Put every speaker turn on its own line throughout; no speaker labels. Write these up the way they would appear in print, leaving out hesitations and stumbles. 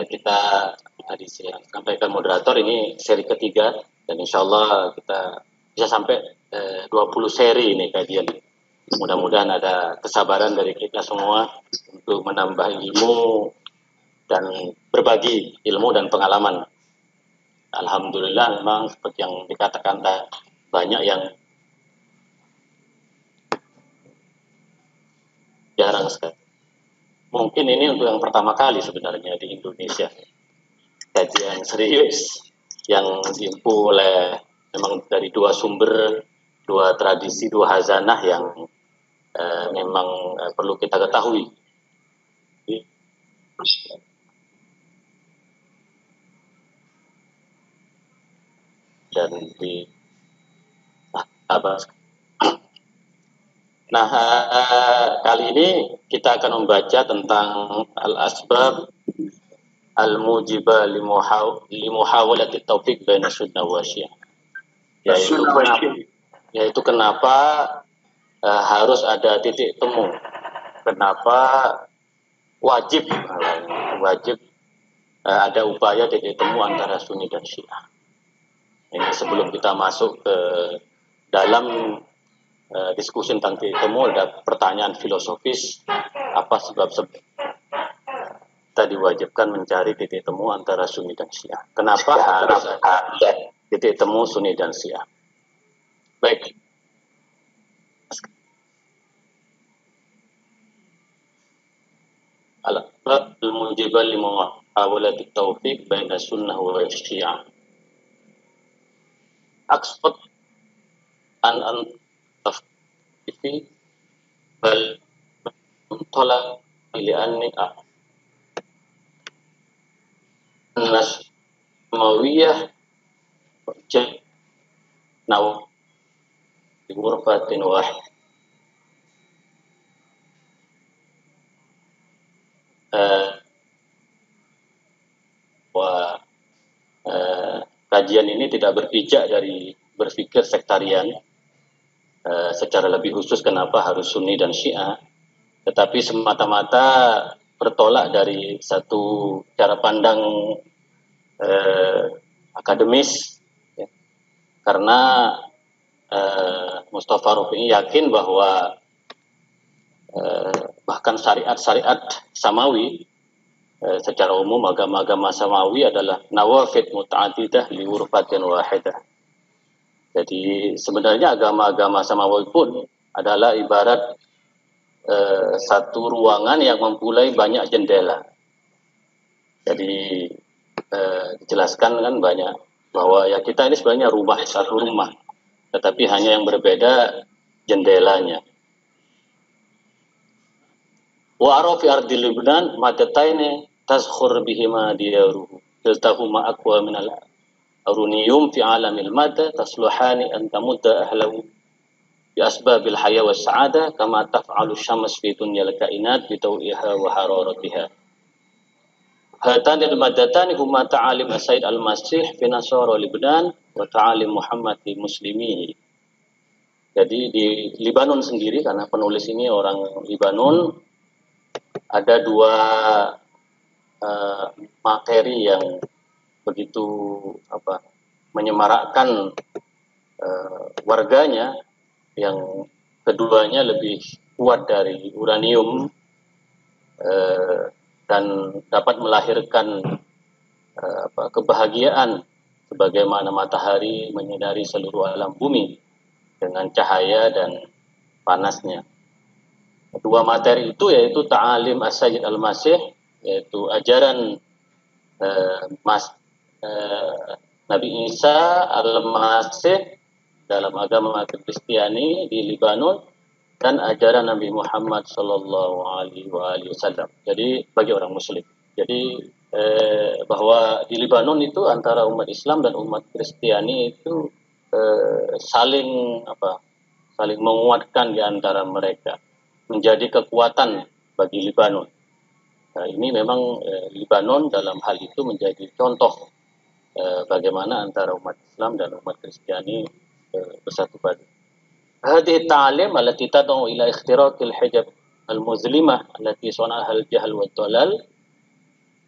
kita tadi saya sampaikan moderator ini seri ketiga dan insya Allah kita bisa sampai 20 seri ini kajian. Mudah-mudahan ada kesabaran dari kita semua untuk menambah ilmu dan berbagi ilmu dan pengalaman. Alhamdulillah memang seperti yang dikatakan banyak yang jarang sekali. Mungkin ini untuk yang pertama kali sebenarnya di Indonesia. Kajian serius yang diempu oleh memang dari dua sumber, dua tradisi, dua hazanah yang memang perlu kita ketahui. Dan di Nah, kali ini kita akan membaca tentang al-asbab al-mujibah limuhawalati taufiq baina sunnah wa syiah. Yaitu kenapa harus ada titik temu. Kenapa wajib ada upaya titik temu antara Sunni dan Syiah. Ini sebelum kita masuk ke dalam diskusi tentang titik temu, ada pertanyaan filosofis, apa sebab kita diwajibkan mencari titik temu antara Sunni dan Syiah? Kenapa harus ada titik temu Sunni dan Syiah? Baik. Al-asbab al-mujibah limuhawalati taufiq baina sunnah wa syiah. Aqsad an tafsir bal tolak li'anni Nasmawiyah naw di ghurfatin wahid. Kajian ini tidak berpijak dari berpikir sektarian, secara lebih khusus kenapa harus Sunni dan Syiah, tetapi semata-mata bertolak dari satu cara pandang akademis, ya. Karena Mustafa Rufi'i yakin bahwa bahkan syariat-syariat samawi, secara umum agama-agama samawi adalah nawafid muta'adidah li urfatin wahidah. Jadi sebenarnya agama-agama samawi pun adalah ibarat satu ruangan yang mempunyai banyak jendela. Jadi dijelaskan kan banyak bahwa ya kita ini sebenarnya satu rumah, tetapi hanya yang berbeda jendelanya. Wa arafi ardi Libnan madataini tazkhur bihima diyaruhu yaltahuma aqwa min al-aruniyum fi alamil madda tasluhani an tamudda ahlahu bi asbabil haya was sa'ada kama taf'alu syams fi dunyal kainat bi tawiha wa hararatiha. Hatani al-maddatani huma ta'alim Sayyid al-Masih fi Nasara Libnan wa ta'alim Muhammad di muslimihi. Jadi di Libanon sendiri, karena penulis ini orang Libanon, ada dua materi yang begitu menyemarakkan warganya, yang keduanya lebih kuat dari uranium dan dapat melahirkan kebahagiaan sebagaimana matahari menyinari seluruh alam bumi dengan cahaya dan panasnya. Dua materi itu yaitu ta'alim As-Sayyid Al-Masih, yaitu ajaran Nabi Isa Al-Masih dalam agama Kristiani di Libanon, dan ajaran Nabi Muhammad Sallallahu Alaihi Wasallam. Jadi bagi orang Muslim. Jadi bahwa di Libanon itu antara umat Islam dan umat Kristiani itu saling menguatkan di antara mereka, menjadi kekuatan bagi Libanon. Nah, ini memang Libanon dalam hal itu menjadi contoh bagaimana antara umat Islam dan umat Kristiani bersatu padu. Hadhihi ta'alim allati tad'u ila ikhtiraqil hijab al-muzlimah allati sana'aha al-jahl wa dhalal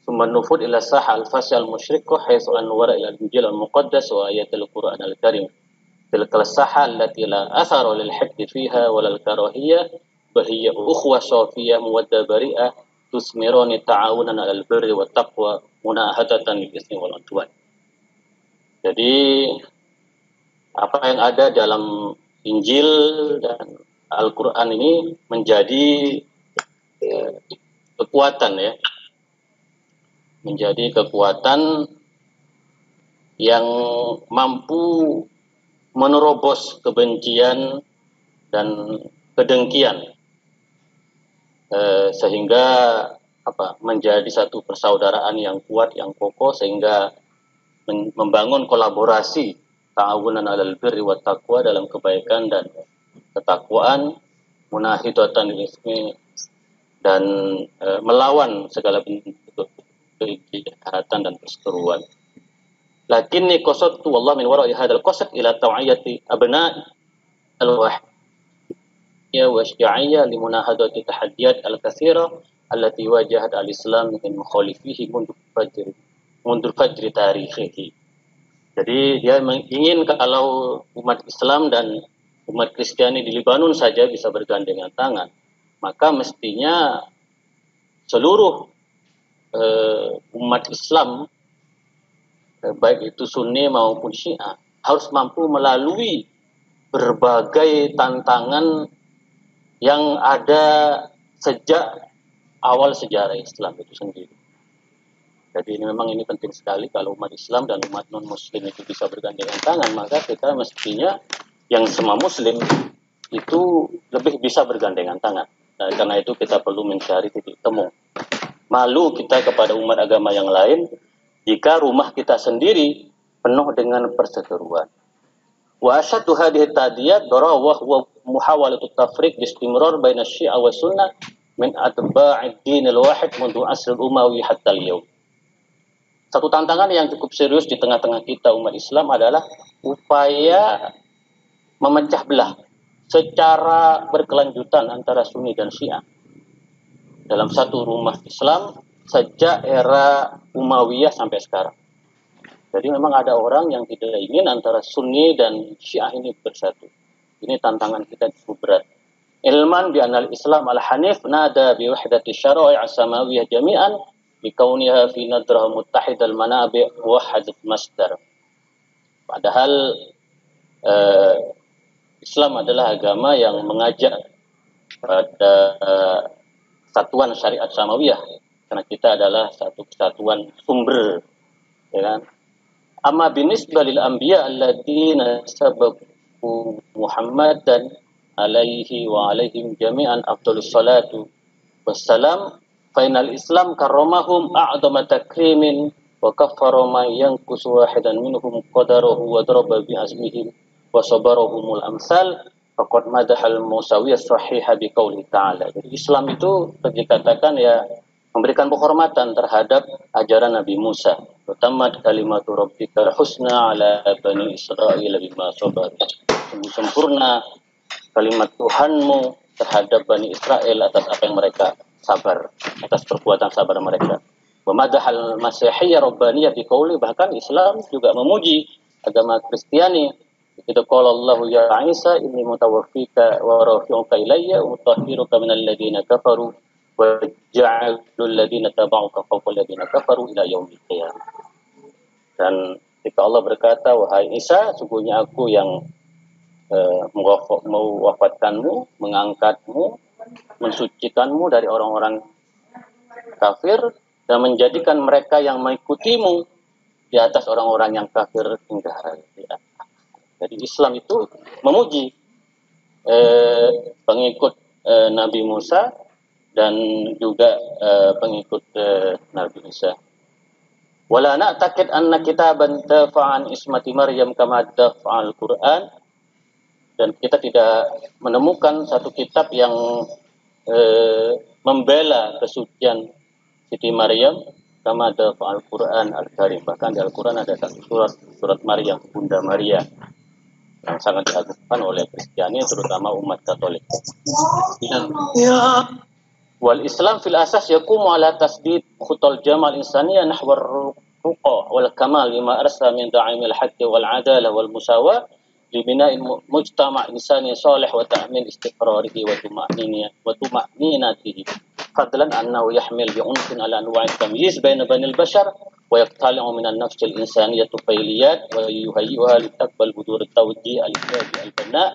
Summa nufud ila sah al-fasy al-musyrikah haitsu anwara ila al-injil al-muqaddas wa ayatul Qur'an al-karim. Tilkal sahah allati la athara lil hidd fiha wa lal karahiyah bahiyya ukhwah safiyah muwaddah bari'ah tusmirani ta'awunan 'alal birri wat taqwa munahadatan lil ismi wal 'udwan. Jadi apa yang ada dalam Injil dan Al-Qur'an ini menjadi kekuatan ya. Menjadi kekuatan yang mampu menerobos kebencian dan kedengkian sehingga menjadi satu persaudaraan yang kuat, yang kokoh, sehingga membangun kolaborasi ta'awunan 'alal birri wat taqwa dalam kebaikan dan ketakwaan, munahidatan ismi dan melawan segala bentuk kejahatan dan perseteruan. Lakinni qasadtu wallah min wara'i hadzal qasad ila taw'iyati abna'i al-wahiyya wa syi'iyya li munahadati tahaddiyat al-katsira allati wajahat al-islam min mukhalifihi mundur fajri tarikhihi. Jadi dia ingin kalau umat Islam dan umat Kristiani di Libanon saja bisa bergandengan tangan, maka mestinya seluruh umat Islam baik itu Sunni maupun Syiah harus mampu melalui berbagai tantangan yang ada sejak awal sejarah Islam itu sendiri. Jadi memang ini penting sekali kalau umat Islam dan umat non-Muslim itu bisa bergandengan tangan, maka kita mestinya yang semua Muslim itu lebih bisa bergandengan tangan. Nah, karena itu kita perlu mencari titik temu. Malu kita kepada umat agama yang lain jika rumah kita sendiri penuh dengan perseteruan. Wa asyaddu hadhihi tadiyat darawah wa muhawalatu tafriq istimrar baina syiah wa sunnah min atba'id dinil wahid mundu asrul umawi hatta al-yaum. Satu tantangan yang cukup serius di tengah-tengah kita umat Islam adalah upaya memecah belah secara berkelanjutan antara Sunni dan Syiah dalam satu rumah Islam sejak era Umayyah sampai sekarang. Jadi memang ada orang yang tidak ingin antara Sunni dan Syiah ini bersatu. Ini tantangan kita cukup berat. Ilman bi anal Islam al-Hanif nada bi wahdati syara'i' as-samawiyah jami'an bi kauniha fi nadrah muttahid al-manabi' wahad masdar. Padahal Islam adalah agama yang mengajak pada satuan syariat samawiyah, karena kita adalah satu kesatuan sumber, ya kan? Amma binisbah lil anbiya alladziina sabaqu Muhammadan alaihi wa alaihim jami'an afdhalus salatu wassalam fa innal Islam karramahum a'dama takrimin wa kaffara man yanqusu wahidan minhum qadarahu wa daraba bi azmihim wa sabarahumul amsal faqad madahal musawiyah sahihah bi qauli ta'ala. Jadi Islam itu dikatakan ya memberikan penghormatan terhadap ajaran Nabi Musa. Tamat kalimatu rabbikal husna ala bani Israil bima sabaru. Sempurna kalimat Tuhanmu terhadap Bani Israel atas apa yang mereka sabar, atas perbuatan sabar mereka. Wamadahal Masihiyah Rabbaniyah biqauli, bahkan Islam juga memuji agama Kristiani. Itu qala Allah ya Isa inni mutawaffika wa rafi'uka ilayya wa mutahhiruka minal ladzina kafaru wa ja'alul ladzina tabauka fawqa ladzina kafaru ila yaumil qiyamah. Dan ketika Allah berkata, wahai Isa, sungguhnya aku yang mewafatkanmu, mengangkatmu, mensucikanmu dari orang-orang kafir dan menjadikan mereka yang mengikutimu di atas orang-orang yang kafir hingga hari kiamat. Jadi Islam itu memuji pengikut Nabi Musa dan juga pengikut Nabi Isa. Wala na'taqid anna kitaban dafa'an ismati Maryam kama dafa'al Qur'an. Dan kita tidak menemukan satu kitab yang membela kesucian Siti Maryam kama ada Al-Quran Al-Karim. Bahkan di Al-Quran ada satu surat Maryam, Bunda Maria, yang sangat diagungkan oleh Kristiani, terutama umat Katolik. Ya. Wal Islam fil asas yaqumu ala tasdid khutal jamal insaniyah nahwa ruqa wal kamal bima arsa min da'imil haqqi wal adalah wal musawah libina'i mujtama' insani salih wa ta'min istiqrarihi wa tuma'ninatihi fadlan annahu yahmil bi'unfin ala anwa'i tamyiz baina banil bashar wa yaqtali'u min an-nafs al-insaniyah tufailiyat wa yuhayyuha litaqbal budur at-tawjih al-ijabi al-bana'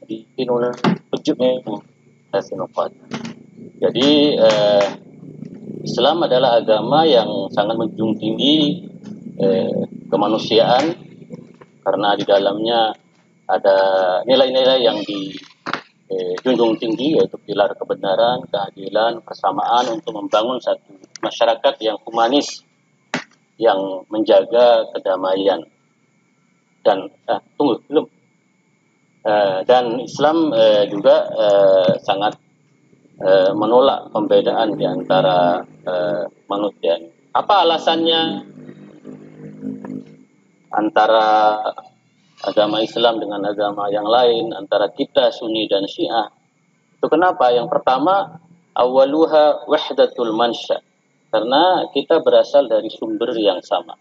dinuna ujubnya sinuqat. Jadi Islam adalah agama yang sangat menjunjung tinggi kemanusiaan karena di dalamnya ada nilai-nilai yang dijunjung tinggi, yaitu pilar kebenaran, keadilan, kesamaan untuk membangun satu masyarakat yang humanis yang menjaga kedamaian. Dan dan Islam juga sangat menolak pembedaan di antara manusia. Apa alasannya antara agama Islam dengan agama yang lain, antara kita Sunni dan Syiah? Itu kenapa? Yang pertama, awaluha wahdatul mansya. Karena kita berasal dari sumber yang sama.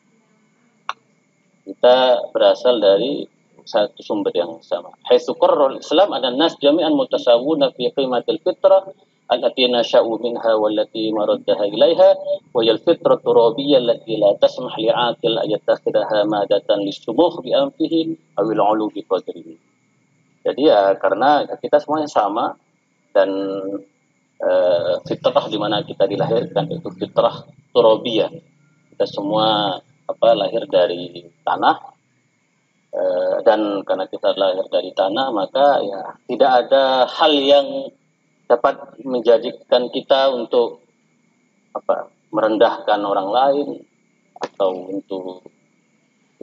Kita berasal dari satu sumber yang sama. Haitsu qarrara al-Islam anna an-nas jami'an mutasawuna fi qimatil fitrah allati nasha'u minha wallati maraddaha ilaiha wa hiya al-fitrah turabiyyah allati la tasmah li'aqil an yattakhidhaha madatan lis-sumukh bi anfihi aw al-'ulu bi qadrihi. Jadi ya karena kita semuanya sama dan fitrah di mana kita dilahirkan itu fitrah turabiyyah. Kita semua lahir dari tanah. Dan karena kita lahir dari tanah, maka ya tidak ada hal yang dapat menjadikan kita untuk merendahkan orang lain atau untuk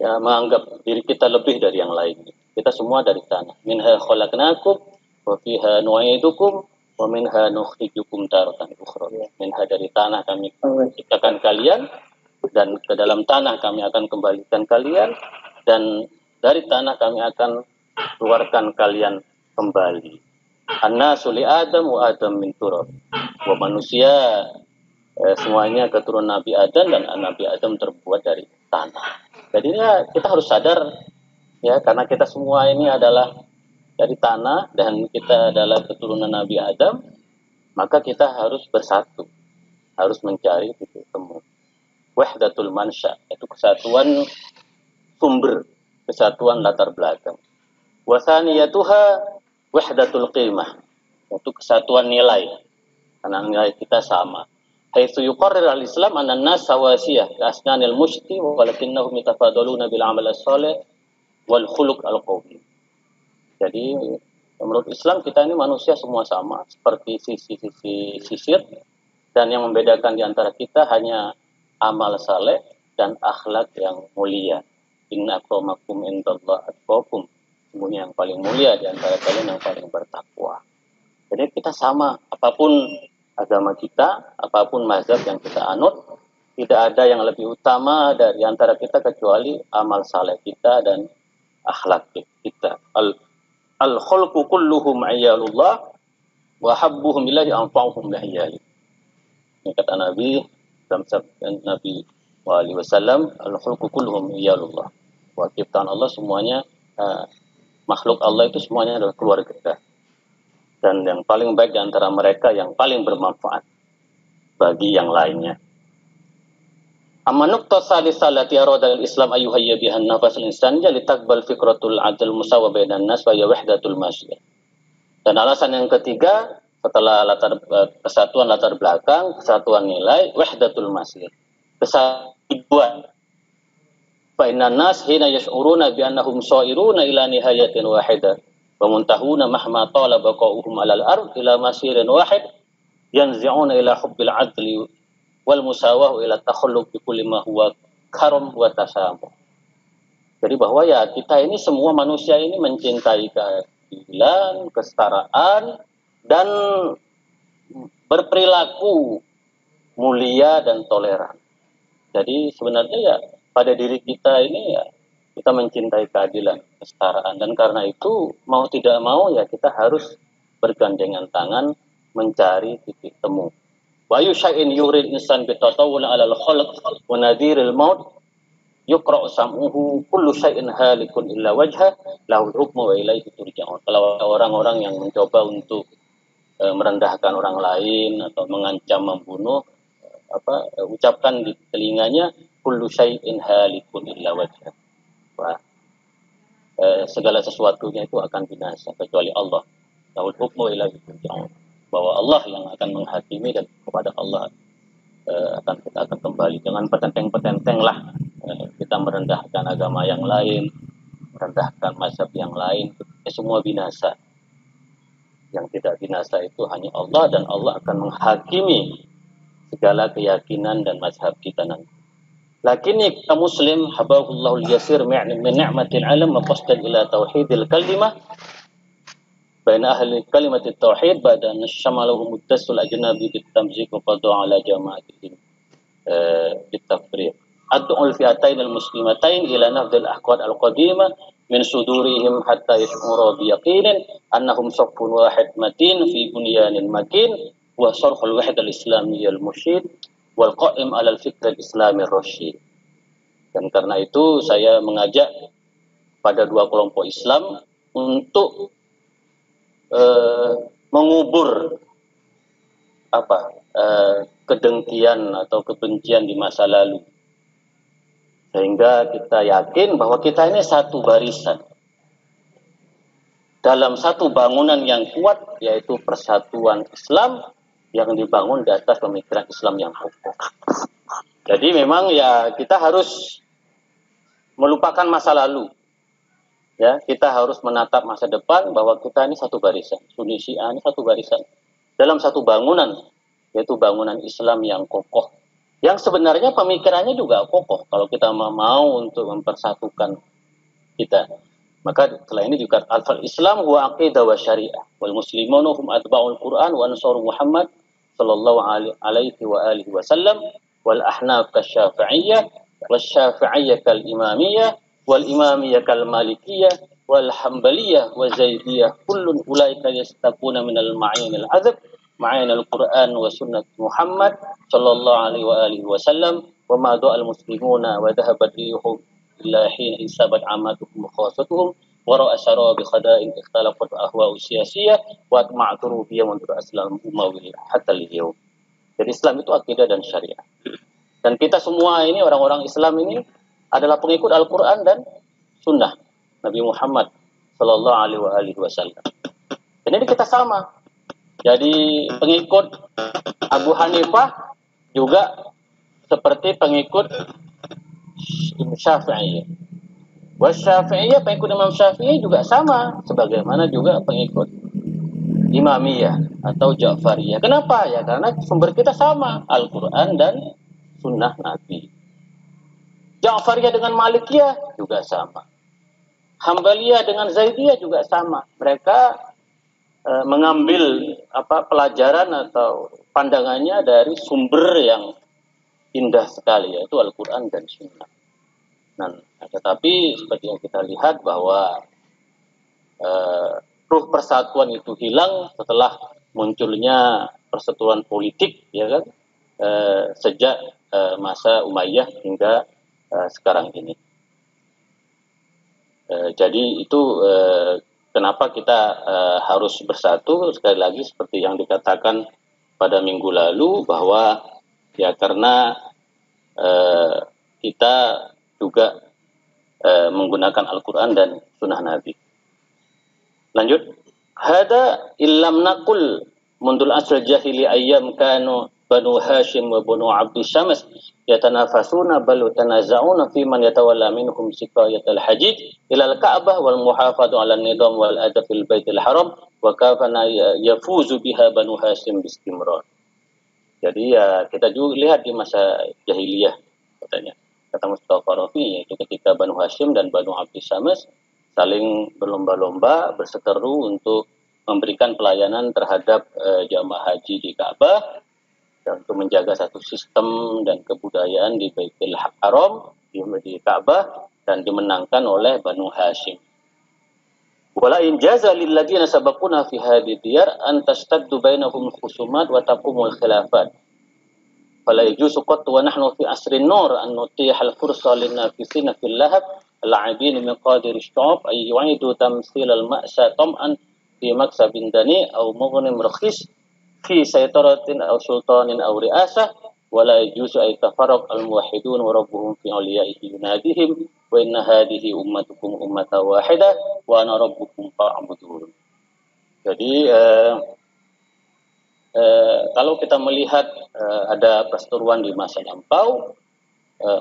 ya menganggap diri kita lebih dari yang lain. Kita semua dari tanah. Minha khalaqnakum wa fiha nu'idukum wa minha nukhrijukum taratan ukhra. Minha, dari tanah kami ciptakan kalian dan ke dalam tanah kami akan kembalikan kalian, dan dari tanah kami akan keluarkan kalian kembali. An-nasu li Adam wa Adam min turab. Wa manusia semuanya keturunan Nabi Adam dan Nabi Adam terbuat dari tanah. Jadi ya, kita harus sadar ya, karena kita semua ini adalah dari tanah dan kita adalah keturunan Nabi Adam, maka kita harus bersatu, harus mencari titik temu. Wahdatul mansya, itu kesatuan sumber, kesatuan latar belakang. Wasaniyatuha wahdatul qimah, itu kesatuan nilai, karena nilai kita sama. Haitsu yuqarrir al-Islam anna an-nas sawasiyah ka asnanil mushti walakinnahum yatafadaluna bil amal as-salih wal khuluq al-qawmi. Jadi menurut Islam kita ini manusia semua sama, seperti sisi-sisi sisir, dan yang membedakan di antara kita hanya amal saleh dan akhlak yang mulia. Inna akramakum indallahi atqakum. Sesungguhnya yang paling mulia di antara kalian yang paling bertakwa. Jadi kita sama, apapun agama kita, apapun mazhab yang kita anut, tidak ada yang lebih utama dari antara kita kecuali amal saleh kita dan akhlak kita. Al-khulqu kulluhum iyalullah wa habbuhum ilahi anfa'uhum lahiyali. Ini kata Nabi dalam sabda Nabi wasallam, al-khulqu kulluhum iyalullah. Wa ciptaan Allah semuanya, makhluk Allah itu semuanya adalah keluarga kita. Dan yang paling baik di antara mereka yang paling bermanfaat bagi yang lainnya. Amma nuqta salisah allati arada al-Islam ayyuhayya biha an-nafas al-insaniyya litakbal fikratul adl musawwa bainan nas wa wahdatul masyiyah. Dan alasan yang ketiga setelah kesatuan latar belakang, kesatuan nilai, wahdatul masyiyah. Kesatuan. Fa innan nas hina yash'uruna bi annahum sha'iruna ila nihayatin wahidah wa muntahuna mahma tala baqa'uhum 'alal ard ila masirin wahid yanzi'una ila hubbil 'adli wal musawah ila takhalluq bi kulli ma huwa karam wa tasamuh. Jadi bahwa ya kita ini semua manusia ini mencintai keadilan, kesetaraan, dan berperilaku mulia dan toleran. Jadi sebenarnya ya pada diri kita ini ya kita mencintai keadilan, kesetaraan, dan karena itu mau tidak mau ya kita harus bergandengan tangan mencari titik temu. Wa ayu syai'in yurid insan bitatawul 'ala al-khalq wa nadhiril maut yuqra' sam'uhu kullu syai'in halikun illa wajha lahu hukmu wa ilaihi turja'un. Kalau orang-orang yang mencoba untuk merendahkan orang lain atau mengancam membunuh, ucapkan di telinganya kullu syai'in halikun illa wajha. Segala sesuatunya itu akan binasa kecuali Allah. Lahu hukmu wa ilaihi turja'un. Bahwa Allah yang akan menghakimi dan kepada Allah kita akan kembali. Jangan petenteng-petenteng lah kita merendahkan agama yang lain, merendahkan mazhab yang lain, semua binasa. Yang tidak binasa itu hanya Allah, dan Allah akan menghakimi segala keyakinan dan mazhab kita nanti. Lakini ka muslim habahullahu al-yasir min ni'matil alam wa qasdan ila tauhidil kalimah baina ahli kalimat tauhid ba'da an syamalahu muttasil ajnabi bitamzik wa qadu ala jama'atihim bitafriq. Ad'ul fi'atain al-muslimatain ila nafdil ahqad al-qadimah min sudurihim hatta yash'uru biyaqinin annahum saffun wahid matin fi bunyanin makin wa sarhul wahid al-islami al-mushid wal qa'im ala al-fikr al-islami ar-rasyid. Dan karena itu saya mengajak pada dua kelompok Islam untuk mengubur kedengkian atau kebencian di masa lalu, sehingga kita yakin bahwa kita ini satu barisan dalam satu bangunan yang kuat, yaitu persatuan Islam yang dibangun di atas pemikiran Islam yang kokoh. Jadi memang ya kita harus melupakan masa lalu. Ya, kita harus menatap masa depan bahwa kita ini satu barisan, Sunni Syiah ini satu barisan dalam satu bangunan, yaitu bangunan Islam yang kokoh. Yang sebenarnya pemikirannya juga kokoh kalau kita mau untuk mempersatukan kita. Maka setelah ini juga al-Islam wa aqidah wa syariah wal muslimuna hum atba'ul Quran wa ansar Muhammad sallallahu alaihi wa alihi wasallam wal ahnaf kasyafi'iyah wasyafi'iyah kal imamiyah wal imamiyah kal malikiyah wal hambaliyah wa zaidiyah kullun ulaika yastaquna minal ma'inil azab ma'inil Quran wa sunnah Muhammad sallallahu alaihi wa alihi wasallam wa ma du'a al muslimuna wa dhahabat rihum illa hin isabat amatuhum khasatuhum wa ra'asara bi khada'in ikhtalafat ahwa'u siyasiyah wa atma'tu rubiyyah wa aslam umawi hatta al-yawm. Jadi Islam itu akidah dan syariah. Dan kita semua ini orang-orang Islam ini adalah pengikut Al-Quran dan Sunnah Nabi Muhammad Sallallahu Alaihi Wasallam. Dan ini kita sama. Jadi pengikut Abu Hanifah juga seperti pengikut Syafi'iyah. Wasyafi'iyah, pengikut Imam Syafi'i juga sama, sebagaimana juga pengikut Imamiyah atau Ja'fariyah. Kenapa? Ya karena sumber kita sama, Al-Quran dan Sunnah Nabi. Ja'fariyah dengan Malikiyah juga sama. Hambaliyah dengan Zaidiyah juga sama. Mereka mengambil pelajaran atau pandangannya dari sumber yang indah sekali, yaitu Al-Quran dan Sunnah. Nah, tetapi seperti yang kita lihat bahwa ruh persatuan itu hilang setelah munculnya persatuan politik, ya kan, sejak masa Umayyah hingga sekarang ini. Jadi itu kenapa kita harus bersatu, sekali lagi seperti yang dikatakan pada minggu lalu, bahwa ya karena kita juga menggunakan Al-Quran dan Sunnah Nabi. Lanjut. Hada illam naqul mundul asr jahili ayyam kanu Banu Hashim wa Banu Abdul Syams yatanafasuna bal tanaza'una fi man yatawalla minhum siqayatal hajij ila al-Ka'bah wal muhafadhu 'ala an-nizam wal adab fil Baitul Haram wa kafana yafuzu biha Banu Hashim bistimrar. Jadi ya kita juga lihat di masa jahiliyah katanya. Kata Mustafa Rafi, yaitu ketika Banu Hashim dan Banu Abdul Syams saling berlomba-lomba berseteru untuk memberikan pelayanan terhadap jamaah haji di Ka'bah, dan untuk menjaga satu sistem dan kebudayaan di Baitul Haram di Ka'bah, dan dimenangkan oleh Banu Hashim. Wala in jaza lil ladzina sabaquna fi hadhihi diyar an tashtaddu bainahum khusumat wa taqumul khilafat. Fala yajuzu qat wa nahnu fi asrin nur an nutiha al fursa lin nafisina fil lahab al-'abin min qadir ash-shu'ab ay yu'idu tamsil al-ma'sa tam'an fi maksabin dani aw mughnim rakhis fi saytaratin aw sultanin aw ri'asah wala yajuzu ay tafarraq al-muwahhidun wa rabbuhum fi awliyaihi yunadihim wa inna hadhihi ummatukum ummatan wahidah wa ana rabbukum fa'budun. Jadi kalau kita melihat ada perseteruan di masa lampau,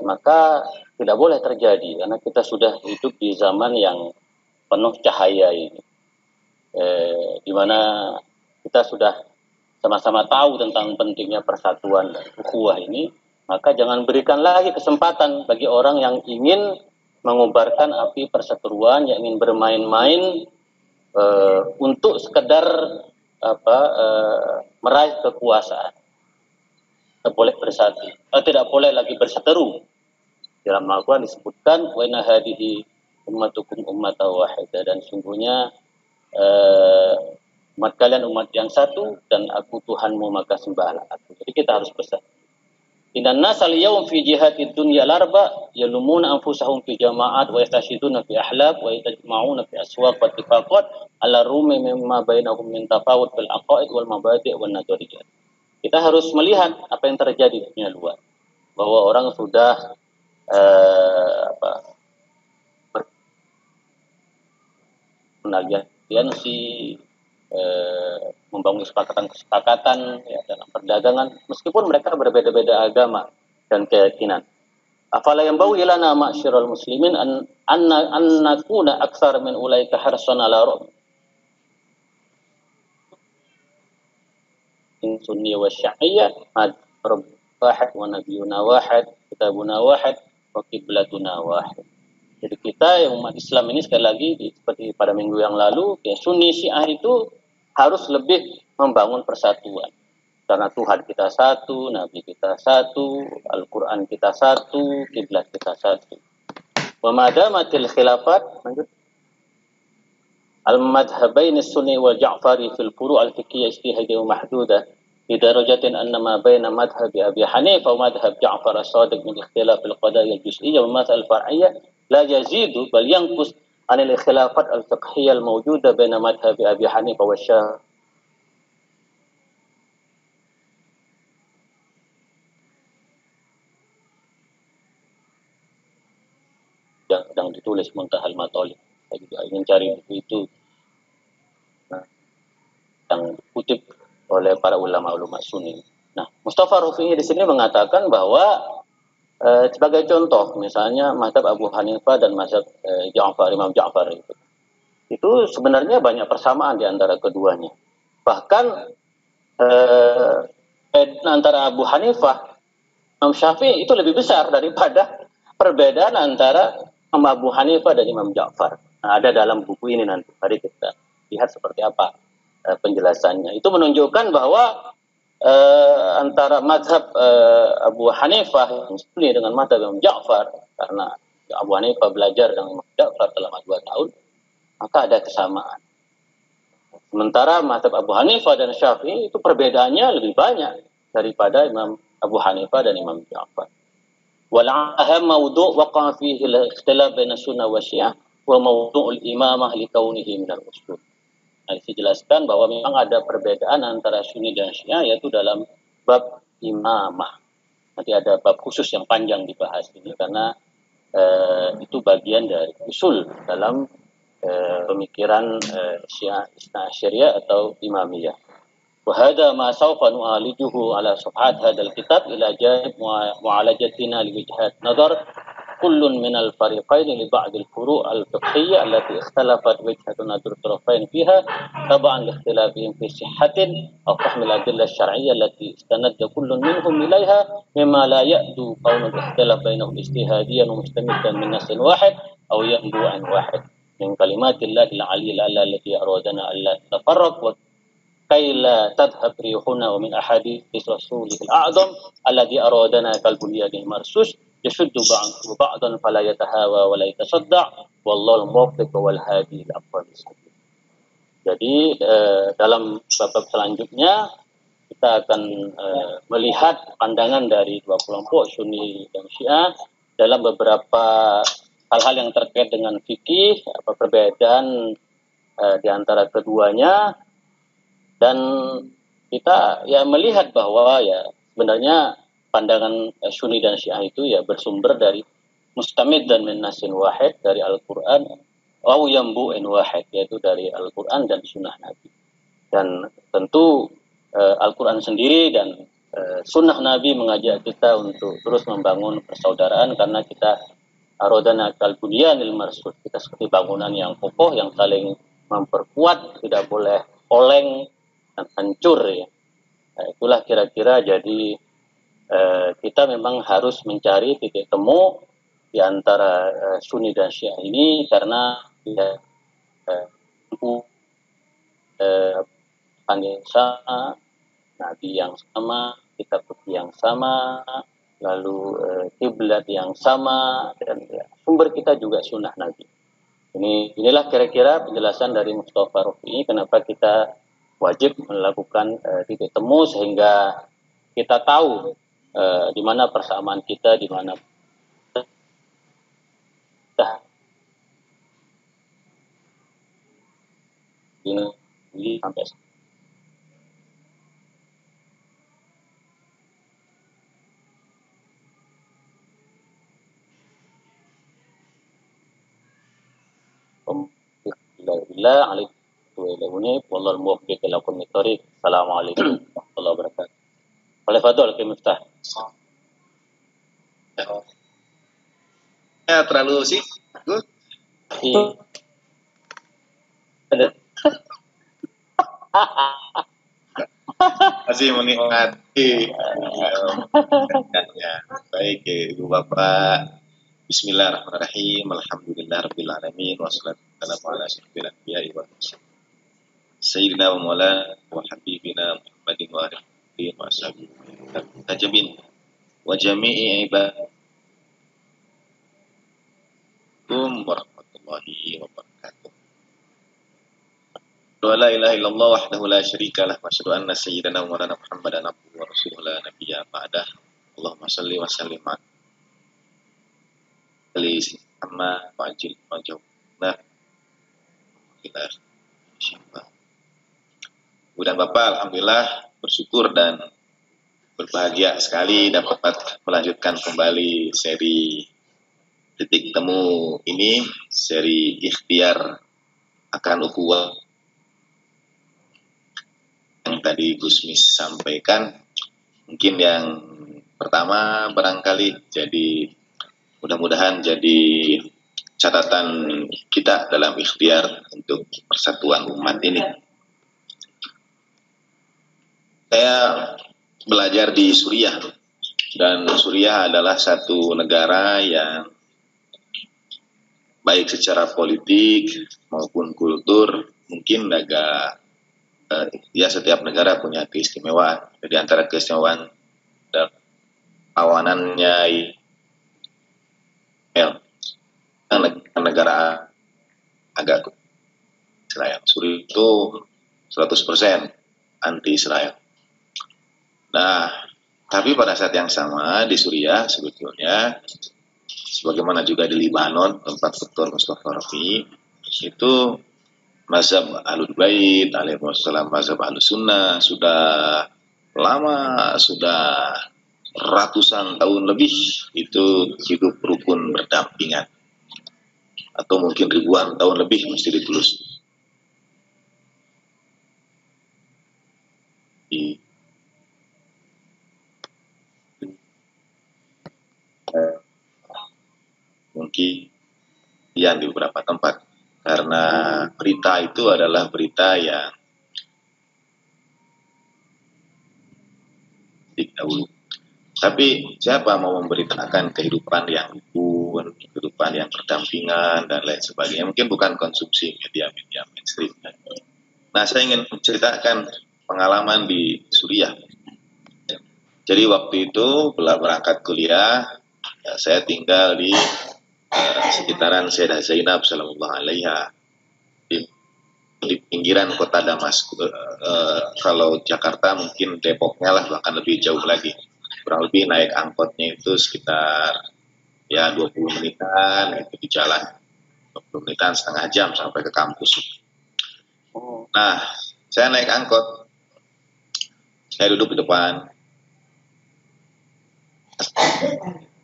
maka tidak boleh terjadi karena kita sudah hidup di zaman yang penuh cahaya ini, di mana kita sudah sama-sama tahu tentang pentingnya persatuan dan ukhuwah ini. Maka jangan berikan lagi kesempatan bagi orang yang ingin mengobarkan api perseteruan, yang ingin bermain-main untuk sekedar meraih kekuasaan. Tidak boleh bersatu, tidak boleh lagi berseteru. Dalam Al-Quran disebutkan wa inna hadhihi ummatukum ummatan wahidah, dan sungguhnya umat kalian umat yang satu dan aku Tuhanmu maka sembahlah aku. Jadi kita harus bersatu. Innan nas al-yawm fi jihati dunya al-arba yalumuna anfusahum fi jama'at wa yastashiduna fi ahlab wa yatajma'una fi aswaq wa ittifaqat ala rumi mimma bainahum min tafawut fil aqaid wal mabadi' wan nadharijat. Kita harus melihat apa yang terjadi di dunia luar, bahwa orang sudah aliansi, membangun kesepakatan ya, dalam perdagangan, meskipun mereka berbeda-beda agama dan keyakinan. Afala yanbaghi lana ma'syiral muslimin an nakuna aktsar min ulaika harsan ala in sunni wa syi'iyya wahid wa nabiyuna wahid kitabuna wahid wa qiblatuna wahid. Jadi kita yang umat Islam ini sekali lagi seperti pada minggu yang lalu, ya Sunni Syiah itu harus lebih membangun persatuan. Karena Tuhan kita satu, Nabi kita satu, Al-Quran kita satu, kiblat kita satu. Wa madamatil khilafat, al-madhabain sunni wal ja'fari fil furu' al-fiqhiyya ijtihadiyya mahdudah bidarajatin anna ma baina madhhab Abi Hanifah wa madhhab Ja'far as-Sadiq min ikhtilaf al-qadaya al-juz'iyyah wa masail al-far'iyyah la yazidu bal yanqus an al-khilafat al-fiqhiyya al-mawjudah baina madhhab Abi Hanifah wa Syafi'i. Yang sedang ditulis Muntahal Matalib. Saya juga ingin cari buku itu, yang dikutip oleh para ulama-ulama Sunni. Nah, Mustafa Rufi'i di sini mengatakan bahwa sebagai contoh, misalnya mazhab Abu Hanifah dan mazhab Imam Ja'far itu sebenarnya banyak persamaan di antara keduanya. Bahkan antara Abu Hanifah Imam Syafi'i itu lebih besar daripada perbedaan antara Abu Hanifah dan Imam Ja'far. Nah, ada dalam buku ini, nanti mari kita lihat seperti apa penjelasannya. Itu menunjukkan bahwa antara mazhab Abu Hanifah Sunni dengan mazhab Imam Ja'far, karena Abu Hanifah belajar dengan Imam Ja'far selama 2 tahun, maka ada kesamaan. Sementara mazhab Abu Hanifah dan Syafi'i itu perbedaannya lebih banyak daripada Imam Abu Hanifah dan Imam Ja'far. Wal aham mawdu' waqa fihi al-ikhtilaf baina sunnah wa syiah wa mawdu'ul imamah li kaunihi min al-usul. Nah, dijelaskan bahwa memang ada perbedaan antara Sunni dan Syiah, yaitu dalam bab imamah. Nanti ada bab khusus yang panjang dibahas ini karena itu bagian dari usul dalam pemikiran Syiah Isna Asyariyah atau Imamiyah. Wa hadha ma sawfa nu'alijuhu ala safhat hadzal kitab ila janib mu'alajatina li wijhat nazar kullun min al-fariqain li ba'd al-furu' al-fiqhiyyah allati ikhtalafat wijhatun nadr tarafain fiha tab'an li ikhtilafihim fi sihhatin aw fahm al-adillah asy-syar'iyyah allati istanadda kullun minhum ilayha mimma la ya'du qawl al-ikhtilaf bainahum ijtihadiyan wa mustamidan min nasin wahid aw yanbu an wahid min kalimatillah al-'aliyyil a'la allati aradana alla tafarraq wa كي لا تذهب ريحنا ومن أحاديث رسوله الأعظم الذي أرادنا كالبنيان المرصوص يشد بعضا فلا يتهاوى ولا يتصدع والله الموفق والهادي لأفضل السبيل. Jadi dalam bab selanjutnya kita akan melihat pandangan dari dua kelompok Sunni dan Syiah dalam beberapa hal-hal yang terkait dengan fikih, perbedaan di antara keduanya, dan kita ya melihat bahwa ya sebenarnya pandangan Sunni dan Syiah itu ya bersumber dari mustamid dan min nasin wahid, dari Al-Quran, au yambu'in wahid, yaitu dari Al-Quran dan sunnah Nabi. Dan tentu Al-Quran sendiri dan sunnah Nabi mengajak kita untuk terus membangun persaudaraan, karena kita arodana kal bunyanil marsud, kita seperti bangunan yang kokoh yang saling memperkuat, tidak boleh oleng dan hancur ya. Itulah kira-kira jadi kita memang harus mencari titik temu di antara Sunni dan Syiah ini, karena ya, yang sama, Nabi yang sama, kitab yang sama, lalu kiblat yang sama, dan ya, sumber kita juga sunnah Nabi. Inilah kira-kira penjelasan dari Mustafa Rofi kenapa kita wajib melakukan titik temu, sehingga kita tahu di mana persamaan kita, di mana ini sampai Assalamualaikum warahmatullahi wabarakatuh. Oleh Fadol ke Miftah.
Ya, terlalu sih. Masih menikmati. Baik, Ibu Bapak. Bismillahirrahmanirrahim. Alhamdulillahirabbil alamin wassalatu wassalamu ala asyrofil anbiya'i wal mursalin. Sayyidina wa maulana wa habibina Muhammadin wa alihi wa sahbihi tajabin wa jami'i ibadakum warahmatullahi wabarakatuh. La ilaha illallah wahdahu la syarika lah wa asyhadu anna sayyidana wa maulana Muhammadan abduhu wa rasuluhu la nabiyya ba'dah. Allahumma shalli wa sallim ala amma wajil wajib. Nah, kita dan Bapak, alhamdulillah bersyukur dan berbahagia sekali dapat melanjutkan kembali seri titik temu ini, seri ikhtiar akan ukhuwah yang tadi Gusmis sampaikan. Mungkin yang pertama barangkali jadi mudah-mudahan jadi catatan kita dalam ikhtiar untuk persatuan umat ini. Saya belajar di Suriah, dan Suriah adalah satu negara yang baik secara politik maupun kultur mungkin agak ya setiap negara punya keistimewaan. Di antara keistimewaan kawanannya negara agak Israel. Suriah itu 100% anti Israel. Nah, tapi pada saat yang sama di Suriah sebetulnya, sebagaimana juga di Libanon tempat Dr. Mustafa Rofi, itu mazhab Ahlul Bait alaihi wassalam, mazhab Ahlus Sunnah sudah lama, sudah ratusan tahun lebih itu hidup rukun berdampingan, atau mungkin ribuan tahun lebih mesti ditulis. Mungkin yang di beberapa tempat, karena berita itu adalah berita yang dahulu. Tapi siapa mau memberitakan kehidupan yang rukun, kehidupan yang berdampingan dan lain sebagainya? Mungkin bukan konsumsi media-media mainstream. Nah, saya ingin menceritakan pengalaman di Suriah. Jadi waktu itu berangkat kuliah, ya, saya tinggal di sekitaran Sayyidah Zainab sallallahu alaiha. di pinggiran kota Damaskus. Kalau Jakarta mungkin Depoknya lah, bahkan lebih jauh lagi. Kurang lebih naik angkotnya itu sekitar ya 20 menitan itu di jalan. 20 menitan, setengah jam sampai ke kampus. Nah, saya naik angkot. Saya duduk di depan.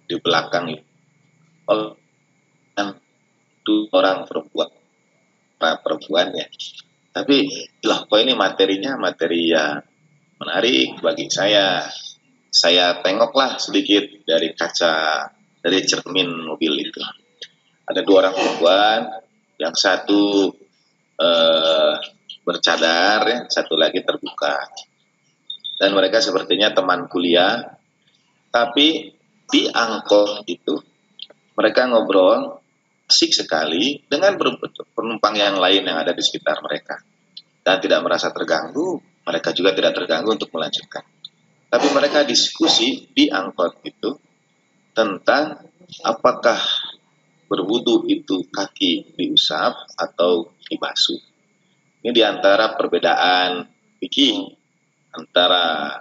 Di belakang itu dua orang perempuannya. Tapi loh, kok ini materinya materi yang menarik bagi saya. Saya tengoklah sedikit dari kaca, dari cermin mobil itu. Ada dua orang perempuan, yang satu bercadar, yang satu lagi terbuka. Dan mereka sepertinya teman kuliah, tapi di angkot itu mereka ngobrol asik sekali dengan penumpang yang lain yang ada di sekitar mereka. Dan tidak merasa terganggu, mereka juga tidak terganggu untuk melanjutkan. Tapi mereka diskusi di angkot itu tentang apakah berwudu itu kaki diusap atau dibasuh. Ini diantara perbedaan fikih antara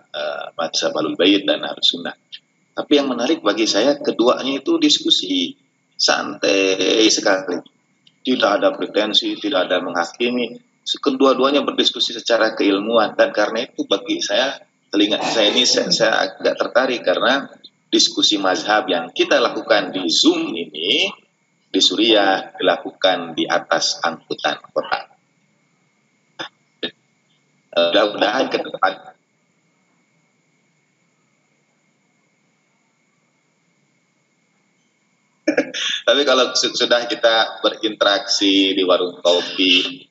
mazhab Ahlul Bait dan Ahlus Sunnah. Tapi yang menarik bagi saya keduanya itu diskusi santai sekali. Tidak ada pretensi, tidak ada menghakimi. Kedua-duanya berdiskusi secara keilmuan, dan karena itu bagi saya, telinga saya ini saya agak tertarik karena diskusi mazhab yang kita lakukan di Zoom ini di Suriah dilakukan di atas angkutan kota. Mudah-mudahan ke depan tapi kalau sudah kita berinteraksi di warung kopi,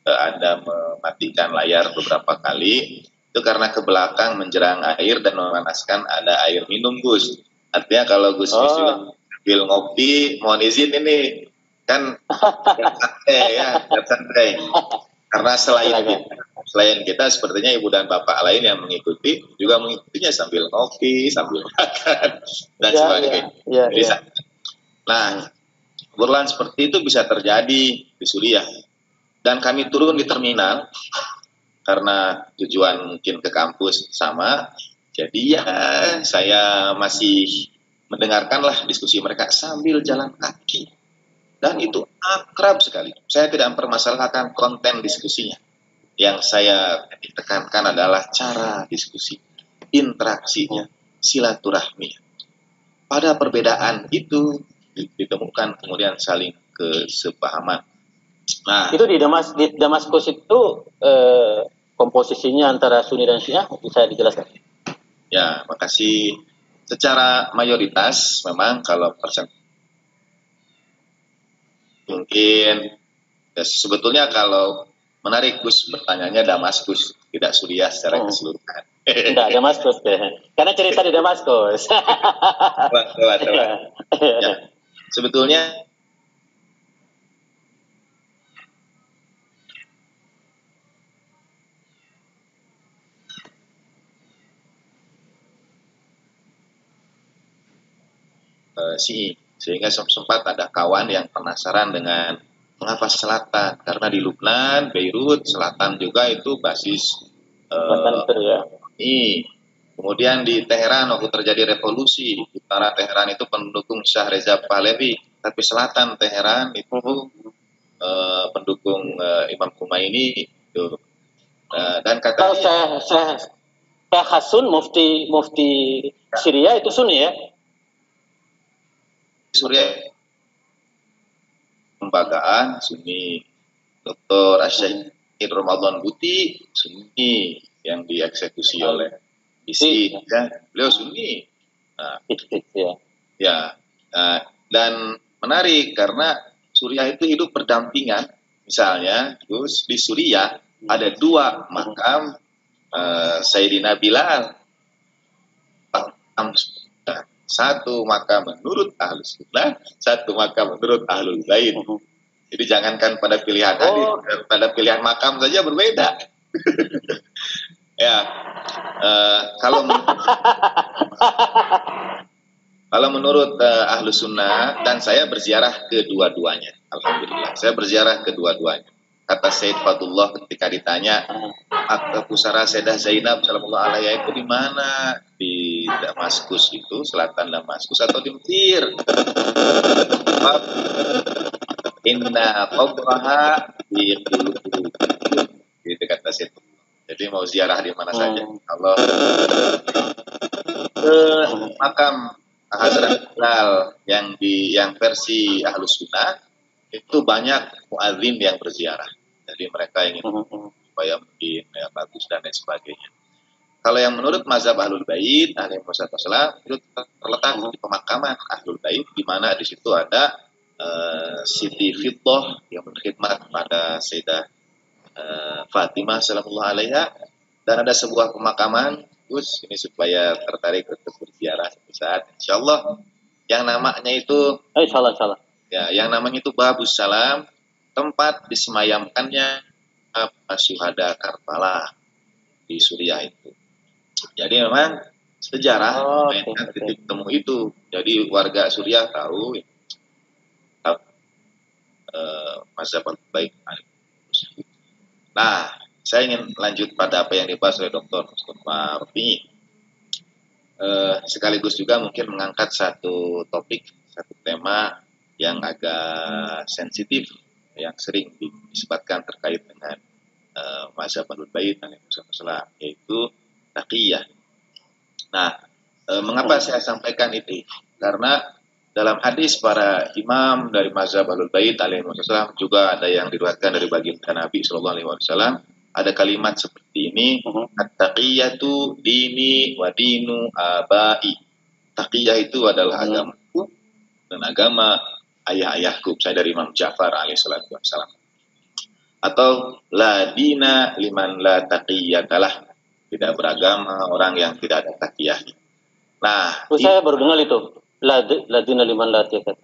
Anda mematikan layar beberapa kali, itu karena ke belakang menjerang air dan memanaskan ada air minum, Gus. Artinya kalau Gus juga sambil ngopi, mohon izin ini kan santai. Karena selain kita sepertinya ibu dan bapak lain yang mengikuti juga mengikutinya sambil ngopi, sambil makan dan sebagainya. Nah, obrolan seperti itu bisa terjadi di Suriah. Dan kami turun di terminal karena tujuan mungkin ke kampus sama. Jadi ya saya masih mendengarkanlah diskusi mereka sambil jalan kaki. Dan itu akrab sekali. Saya tidak mempermasalahkan konten diskusinya. Yang saya tekankan adalah cara diskusi, interaksinya, silaturahmi. Pada perbedaan itu ditemukan kemudian saling kesepahaman.
Nah, itu di Damaskus itu komposisinya antara Sunni dan Syiah, bisa dijelaskan?
Ya, makasih. Secara mayoritas memang kalau persen mungkin ya, sebetulnya kalau menarik Gus pertanyaannya Damaskus, tidak Suriah secara keseluruhan.
Tidak, Damaskus deh. Karena cerita di Damaskus.
Ya, sebetulnya sehingga sempat ada kawan yang penasaran dengan mengapa selatan, karena di Lubnan, Beirut, selatan juga itu basis kemudian di Teheran waktu terjadi revolusi, utara Teheran itu pendukung Shah Reza Pahlavi, tapi selatan Teheran itu pendukung Imam Khomeini itu. Dan katanya
Syekh Hasun mufti Syria itu Sunni ya?
Suriah lembagaan Sunni. Dr. Asyid Ramadan Buti Sunni yang dieksekusi oleh isi ya, beliau Sunni. Dan menarik karena Suriah itu hidup berdampingan. Misalnya Gus, di Suriah ada dua makam Sayyidina Bilal. Satu makam menurut Ahlus Sunnah, satu makam menurut Ahlul Bait. Jadi jangankan pada pilihan hadis, pada pilihan makam saja berbeda. Ya, kalau menurut Ahlus Sunnah, dan saya berziarah kedua-duanya. Alhamdulillah. Saya berziarah kedua-duanya. Kata Said Fadullah ketika ditanya, pusara Sayyidah Zainab sallallahu alaihi itu di mana? Di Damaskus itu, selatan Damaskus atau di Mesir? Inna qabraha di qulubi. Gitu kata Said. Jadi mau ziarah di mana saja. Allah ke makam Hazrat Bilal yang versi Ahlus Sunnah itu banyak muadzin yang berziarah. Jadi mereka ingin supaya mungkin ya, bagus dan lain sebagainya. Kalau yang menurut mazhab Ahlul Bait alaihi wasallam itu terletak di pemakaman Ahlul Bait, di mana di situ ada Siti Fiddah yang berkhidmat pada Sayyidah Fatimah sallallahu alaiha, dan ada sebuah pemakaman Gus ini supaya tertarik untuk berziarah suatu saat insyaallah, yang namanya itu
insyaallah
ya, yang namanya itu Babus Salam, tempat disemayamkannya syuhada Karbala di Suriah itu. Jadi memang sejarah mainkan titik temu itu. Jadi warga Suriah tahu mazhab baik. Nah, saya ingin lanjut pada apa yang dibahas oleh Dr. Mustafa Rafi. Sekaligus juga mungkin mengangkat satu topik, satu tema yang agak sensitif, yang sering disebutkan terkait dengan mazhab Ahlul Bait yaitu taqiyah. Nah, mengapa saya sampaikan itu? Karena dalam hadis para imam dari mazhab Ahlul Bait alaihi wasallam juga ada yang diriwayatkan dari baginda Nabi sallallahu alaihi wasallam, ada kalimat seperti ini, at-taqiyatu dini wa dinu abai. Taqiyah itu adalah agamaku dan agama ayah-ayahku. Saya dari Imam Ja'far alaihi salatu wasallam. Atau la dina liman la taqiyatalah. Tidak beragama orang yang tidak ada taqiyah. Nah,
saya baru dengar itu. La dina liman la taqiyah.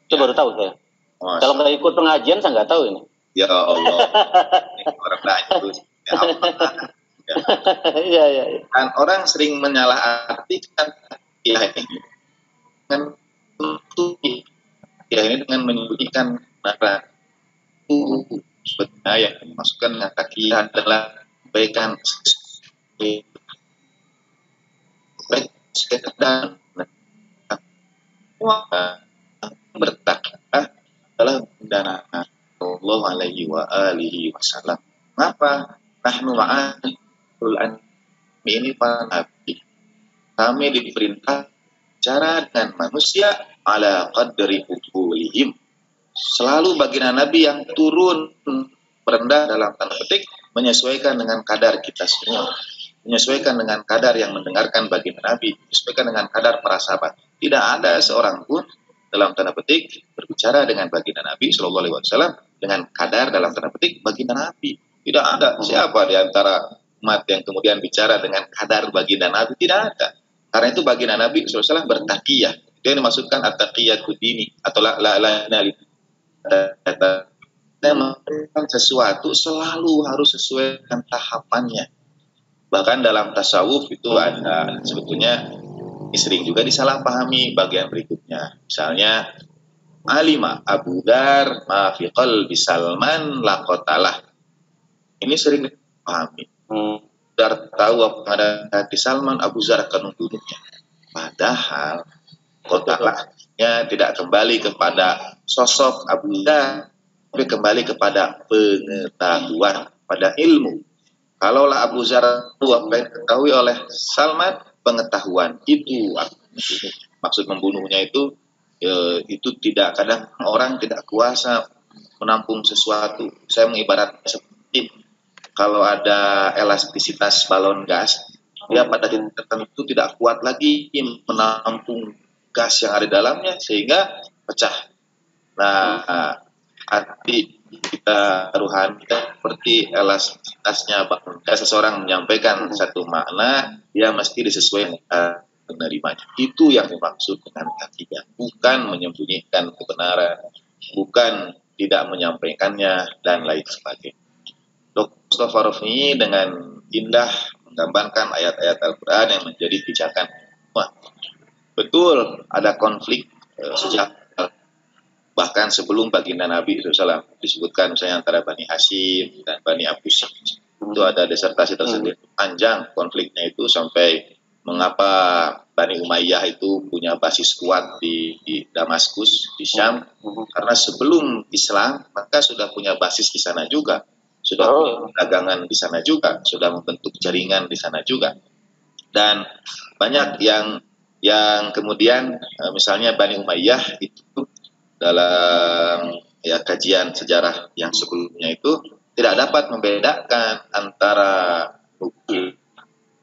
Itu baru tahu saya. Kalau nggak ikut pengajian saya nggak tahu ini.
Ya Allah. Orang lanjut. Ya Allah.
Iya.
Dan orang sering menyalahartikan taqiyah ini dengan ini dengan menyembunyikan nara sebenarnya yang dimaksudkan dengan taqiyah adalah kebaikan sekedar bertakwa adalah dana Allah alaihi wa alihi wasallam. Mengapa nahnu ma'atul anbi ini para nabi, kami diperintah cara dengan manusia ala qadri uqulihim, selalu baginda nabi yang turun merendah dalam tanda petik menyesuaikan dengan kadar kita semua, menyesuaikan dengan kadar yang mendengarkan baginda nabi, menyesuaikan dengan kadar para sahabat. Tidak ada seorang pun dalam tanda petik berbicara dengan baginda nabi sallallahu alaihi wasallam dengan kadar dalam tanda petik baginda nabi. Tidak ada siapa di antara umat yang kemudian bicara dengan kadar baginda nabi, tidak ada. Karena itu baginda nabi sallallahu alaihi wasallam bertaqiyah. Itu yang dimaksudkan at-taqiyatu dini atau melakukan sesuatu selalu harus sesuai dengan tahapannya. Bahkan dalam tasawuf itu ada sebetulnya sering juga disalahpahami bagian berikutnya. Misalnya alima Abu Dzar ma fi qalbi Salman laqatalah. Ini sering dipahami. Dar tahu apa ada hati Salman, Abu Dzar akan membunuhnya. Padahal kotalahnya tidak kembali kepada sosok Abu Dzar, tapi kembali kepada pengetahuan, pada ilmu. Kalaulah Abu Dzar apa yang diketahui oleh Salman, pengetahuan itu maksud membunuhnya itu tidak, kadang orang tidak kuasa menampung sesuatu. Saya mengibaratkan seperti kalau ada elastisitas balon gas, dia pada titik tertentu tidak kuat lagi menampung gas yang ada di dalamnya sehingga pecah. Nah, hati kita rohani kita seperti elastisitasnya balon gas. Seseorang menyampaikan satu makna, dia mesti disesuaikan menerimanya. Itu yang dimaksud dengan taqiyah, bukan menyembunyikan kebenaran, bukan tidak menyampaikannya dan lain sebagainya. Dr. Mustafa Rafi dengan indah menggambarkan ayat-ayat Al-Quran yang menjadi pijakan. Wah, betul ada konflik sejak Bahkan sebelum baginda Nabi SAW disebutkan misalnya antara Bani Hashim dan Bani Abbas, itu ada disertasi tersendiri panjang konfliknya itu sampai mengapa Bani Umayyah itu punya basis kuat di Damaskus, di Syam, karena sebelum Islam maka sudah punya basis di sana juga, sudah punya dagangan di sana juga, sudah membentuk jaringan di sana juga. Dan banyak yang kemudian misalnya Bani Umayyah itu dalam kajian sejarah yang sebelumnya itu tidak dapat membedakan antara nubuwah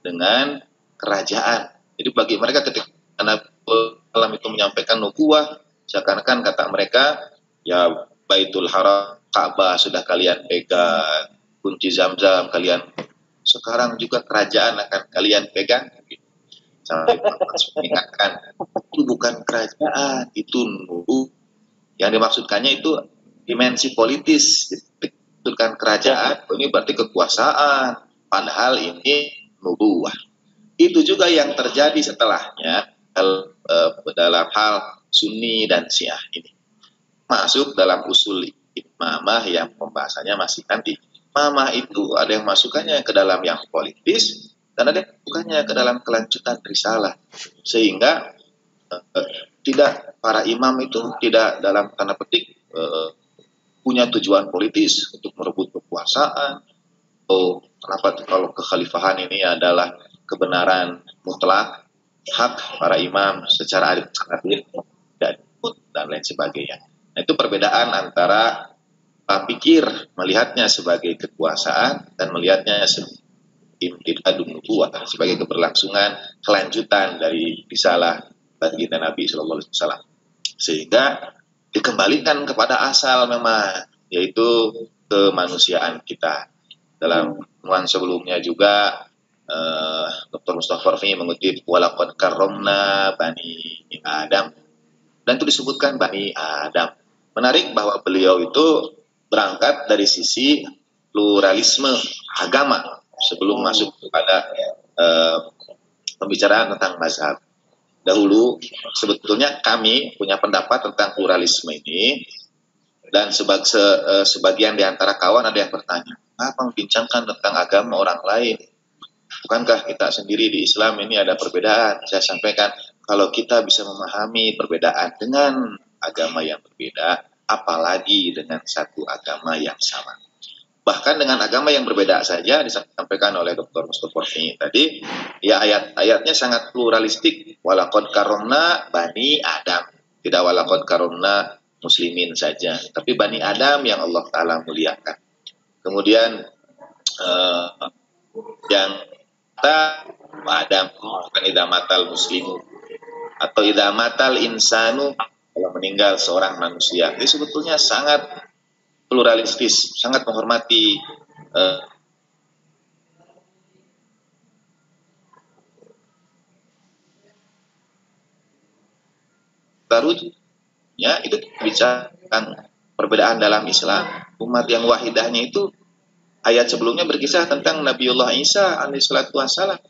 dengan kerajaan. Jadi bagi mereka ketika Nabi Muhammad itu menyampaikan nubuwah, seakan-akan kata mereka, ya Baitul Haram, Ka'bah sudah kalian pegang, kunci Zamzam kalian, sekarang juga kerajaan akan kalian pegang. Sampai mengingatkan, itu bukan kerajaan, itu nubuwah. Yang dimaksudkannya itu dimensi politis, dimaksudkan kerajaan, ini berarti kekuasaan, padahal ini nubuwah. Itu juga yang terjadi setelahnya dalam hal Sunni dan Syiah ini. Masuk dalam usul imamah yang pembahasannya masih nanti. Imamah itu ada yang masukannya ke dalam yang politis, dan ada yang masukannya ke dalam kelanjutan risalah. Sehingga tidak, para imam itu tidak dalam tanda petik punya tujuan politis untuk merebut kekuasaan. Oh, kenapa kalau kekhalifahan ini adalah kebenaran mutlak, hak para imam secara adil dan lain sebagainya. Nah, itu perbedaan antara pikir melihatnya sebagai kekuasaan dan melihatnya imtidadun nubuwah, sebagai keberlangsungan kelanjutan dari risalah baginda Nabi Sallallahu Alaihi Wasallam, sehingga dikembalikan kepada asal memang, yaitu kemanusiaan kita. Dalam pertemuan sebelumnya juga Dr. Mustafa Farfi mengutip walaqad karramna Bani Adam, dan itu disebutkan Bani Adam. Menarik bahwa beliau itu berangkat dari sisi pluralisme agama sebelum masuk kepada pembicaraan tentang mazhab. Dahulu sebetulnya kami punya pendapat tentang pluralisme ini, dan sebagian di antara kawan ada yang bertanya, apa membincangkan tentang agama orang lain? Bukankah kita sendiri di Islam ini ada perbedaan? Saya sampaikan, kalau kita bisa memahami perbedaan dengan agama yang berbeda, apalagi dengan satu agama yang sama. Bahkan dengan agama yang berbeda saja, disampaikan oleh Dr. Mustafa ini tadi, ya ayat-ayatnya sangat pluralistik. Walaqad karomna Bani Adam. Tidak walaqad karomna muslimin saja, tapi Bani Adam yang Allah Ta'ala muliakan. Kemudian yang kata Adam, bukan idamatal muslimu, atau idamatal insanu, kalau meninggal seorang manusia. Ini sebetulnya sangat pluralistis, sangat menghormati ya, itu bicarakan perbedaan dalam Islam. Umat yang wahidahnya itu ayat sebelumnya berkisah tentang Nabiullah Isa alaihissalatu wassalam,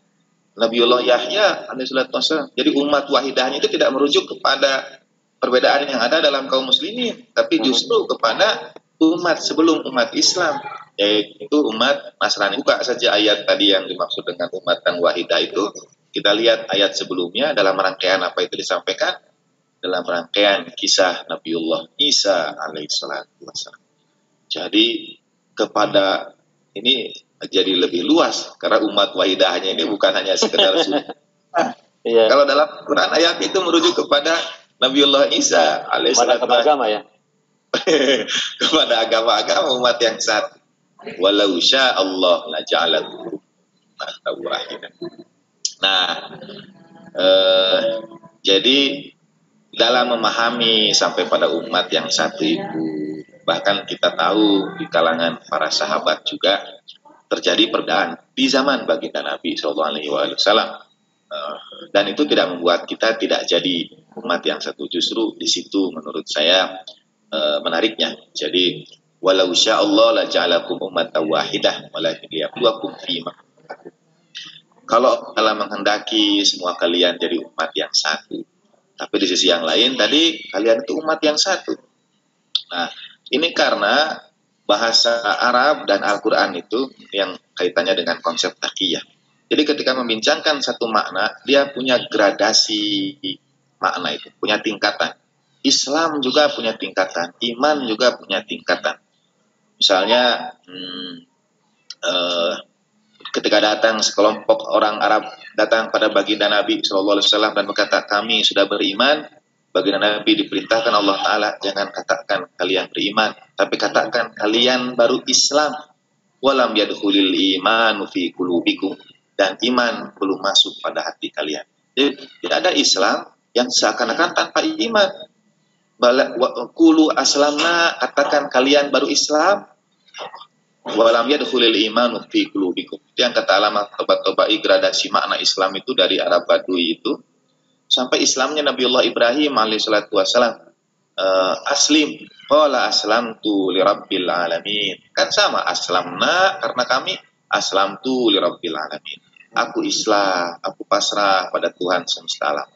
Nabiullah Yahya alaihissalatu wassalam. Jadi umat wahidahnya itu tidak merujuk kepada perbedaan yang ada dalam kaum muslimin, tapi justru kepada umat sebelum umat Islam, yaitu umat Nasrani. Buka saja ayat tadi yang dimaksud dengan umat dan wahidah itu. Kita lihat ayat sebelumnya dalam rangkaian apa itu disampaikan, dalam rangkaian kisah Nabiullah Isa alaihissalatu wassalam. Jadi kepada ini jadi lebih luas, karena umat wahidahnya ini bukan hanya sekedar Kalau dalam Quran ayat itu merujuk kepada Nabiullah Isa alaihissalam,
kepada agama ya.
kepada agama-agama umat yang satu. Walau sya Allah la ja'alahu ummatan wahidah. Nah, jadi dalam memahami sampai pada umat yang satu itu, bahkan kita tahu di kalangan para sahabat juga terjadi perbedaan di zaman baginda Nabi SAW. Dan itu tidak membuat kita tidak jadi umat yang satu. Justru di situ menurut saya menariknya. Jadi walau sya Allah la ja'alakum ummatan wahidah walakin liyabluwakum fima. Kalau dalam menghendaki semua kalian jadi umat yang satu, tapi di sisi yang lain tadi kalian itu umat yang satu. Nah, ini karena bahasa Arab dan Al-Quran itu yang kaitannya dengan konsep taqiyah. Jadi ketika membincangkan satu makna, dia punya gradasi makna itu, punya tingkatan. Islam juga punya tingkatan, iman juga punya tingkatan. Misalnya, ketika datang sekelompok orang Arab datang pada baginda Nabi SAW dan berkata, kami sudah beriman. Baginda Nabi diperintahkan Allah Ta'ala, jangan katakan kalian beriman, tapi katakan kalian baru Islam. Walam yadkhulil imanu fi qulubikum, dan iman belum masuk pada hati kalian. Jadi tidak ada Islam yang seakan-akan tanpa iman. Qulu aslamna, katakan kalian baru Islam. Walam yadkhulil imanu fi qulubikum. Itu yang kata Alama Toba-Tobai, gradasi makna Islam itu dari Arab Badui itu sampai Islamnya Nabiullah Ibrahim alaihissalatu wassalam. Aslim, qala aslamtu lirabbil alamin. Kan sama, aslamna karena kami, aslamtu lirabbil alamin. Aku Islam, aku pasrah pada Tuhan semesta alam.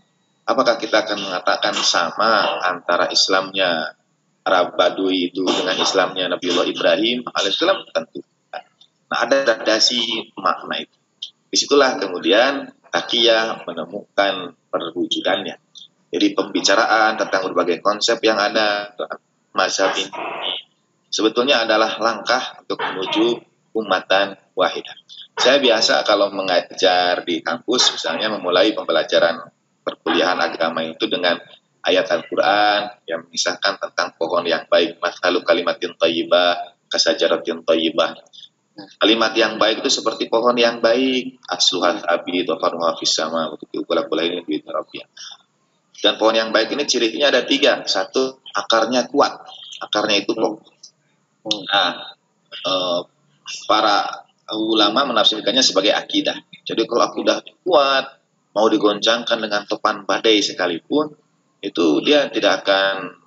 Apakah kita akan mengatakan sama antara Islamnya Arab Badui itu dengan Islamnya Nabiullah Ibrahim alaihissalam? Tentu. Nah, ada gradasi makna itu. Disitulah kemudian taqiyah menemukan perwujudannya. Jadi pembicaraan tentang berbagai konsep yang ada mazhab ini sebetulnya adalah langkah untuk menuju ummatan wahidah. Saya biasa kalau mengajar di kampus, misalnya memulai pembelajaran perkuliahan agama itu dengan ayat Al-Quran yang mengisahkan tentang pohon yang baik, mathalu kalimatin thayyibah kasajaratin thayyibah. Kalimat yang baik itu seperti pohon yang baik, asluhat abi tofanuha fis sama, begitu kula-kula ini di Arabia. Dan pohon yang baik ini cirinya ada 3. 1, akarnya kuat. Akarnya itu pokok. Nah, para ulama menafsirkannya sebagai akidah. Jadi kalau akidah kuat, mau digoncangkan dengan topan badai sekalipun, itu dia tidak akan,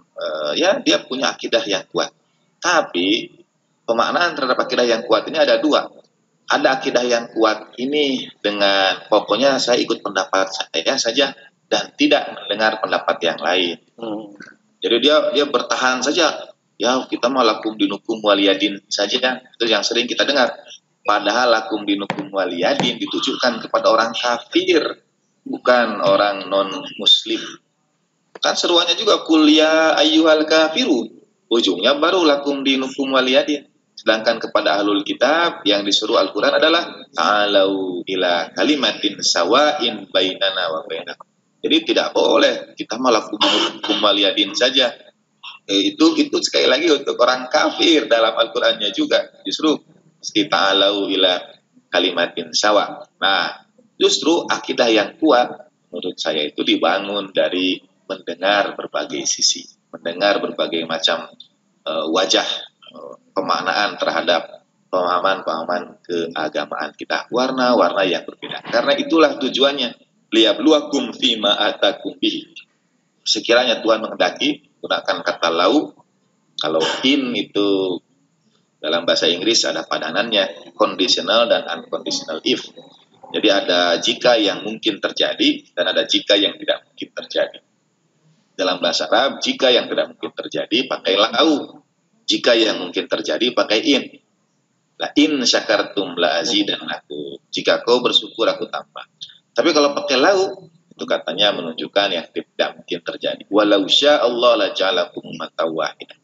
dia punya akidah yang kuat. Tapi pemaknaan terhadap akidah yang kuat ini ada 2. Ada akidah yang kuat ini dengan pokoknya saya ikut pendapat saya saja dan tidak mendengar pendapat yang lain. Jadi dia bertahan saja. Ya kita mah lakum dinukum waliyadin saja. Itu yang sering kita dengar. Padahal lakum dinukum waliyadin ditujukan kepada orang kafir, bukan orang non muslim. Kan seruannya juga kuliah ayyuhal kafirun. Ujungnya baru lakum dinukum waliyadin. Sedangkan kepada ahlul kitab yang disuruh Al-Quran adalah ta'alau ila kalimatin sawa'in bainana wa bainakum. Jadi tidak boleh kita malah hukum waliyadin saja. Itu sekali lagi untuk orang kafir dalam Al-Qurannya juga. Justru ta'alau ila kalimatin sawa. Nah, justru akidah yang kuat menurut saya itu dibangun dari mendengar berbagai sisi, mendengar berbagai macam wajah pemaknaan terhadap pemahaman-pemahaman keagamaan kita, warna-warna yang berbeda. Karena itulah tujuannya, liyabluwakum fima atakum bihi. Sekiranya Tuhan menghendaki, gunakan kata lau. Kalau in itu dalam bahasa Inggris ada padanannya, conditional dan unconditional if. Jadi ada jika yang mungkin terjadi dan ada jika yang tidak mungkin terjadi. Dalam bahasa Arab, jika yang tidak mungkin terjadi pakai lau. Jika yang mungkin terjadi pakai in. La in syakartum la azidannakum. Jika kau bersyukur aku tambah. Tapi kalau pakai lau, itu katanya menunjukkan yang tidak mungkin terjadi. Walau sya'allah la ja'alakum ummatan wahidah.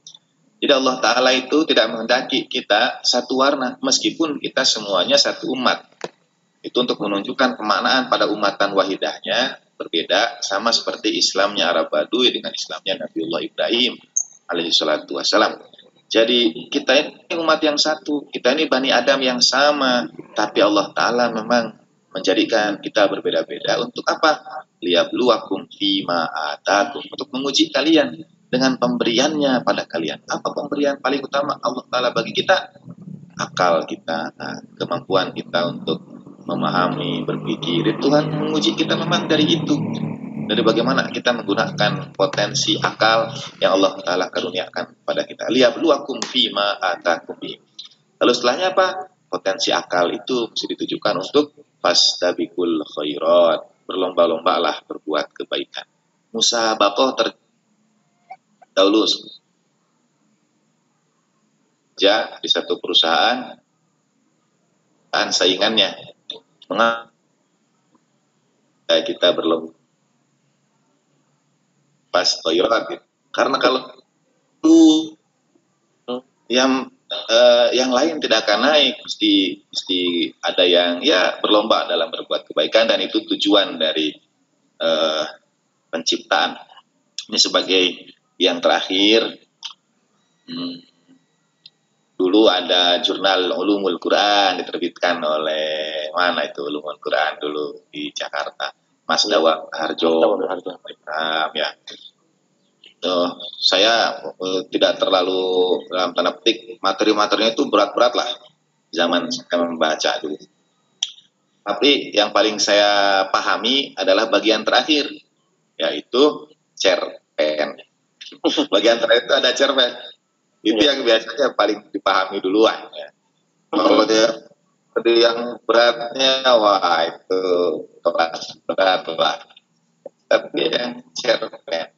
Jadi Allah Ta'ala itu tidak menghendaki kita satu warna, meskipun kita semuanya satu umat. Itu untuk menunjukkan pemaknaan pada umatan wahidahnya berbeda, sama seperti Islamnya Arab Badui dengan Islamnya Nabiullah Ibrahim alaihi salatu wassalam. Jadi kita ini umat yang satu, kita ini Bani Adam yang sama, tapi Allah Ta'ala memang menjadikan kita berbeda-beda. Untuk apa? Liyabluwakum fima atakum, untuk menguji kalian dengan pemberiannya pada kalian. Apa pemberian paling utama Allah Ta'ala bagi kita? Akal kita, kemampuan kita untuk memahami, berpikir. Tuhan menguji kita memang dari itu. Dari bagaimana kita menggunakan potensi akal yang Allah Ta'ala karuniakan pada kita. Liyabluwakum fima atakum bihi. Lalu setelahnya apa? Potensi akal itu mesti ditujukan untuk fastabiqul khairat. Berlomba-lombalah berbuat kebaikan. Musabaqah terdahulu. bekerja di satu perusahaan dan saingannya mengapa kita berlomba pas Toyota gitu. Karena kalau yang lain tidak akan naik, mesti ada yang ya berlomba dalam berbuat kebaikan, dan itu tujuan dari penciptaan. Ini sebagai yang terakhir, dulu ada jurnal Ulumul Quran diterbitkan oleh mana itu Ulumul Quran dulu di Jakarta, Mas Dawa Harjo. Ya. Saya tidak terlalu dalam tanda petik materi-materinya itu berat-berat lah zaman saya membaca dulu. Tapi yang paling saya pahami adalah bagian terakhir, yaitu cerpen. Bagian terakhir itu ada cerpen. Itu yang biasanya paling dipahami duluan. Ya. Kalau dia yang beratnya, wah itu berat lah. Tapi yang cerpen.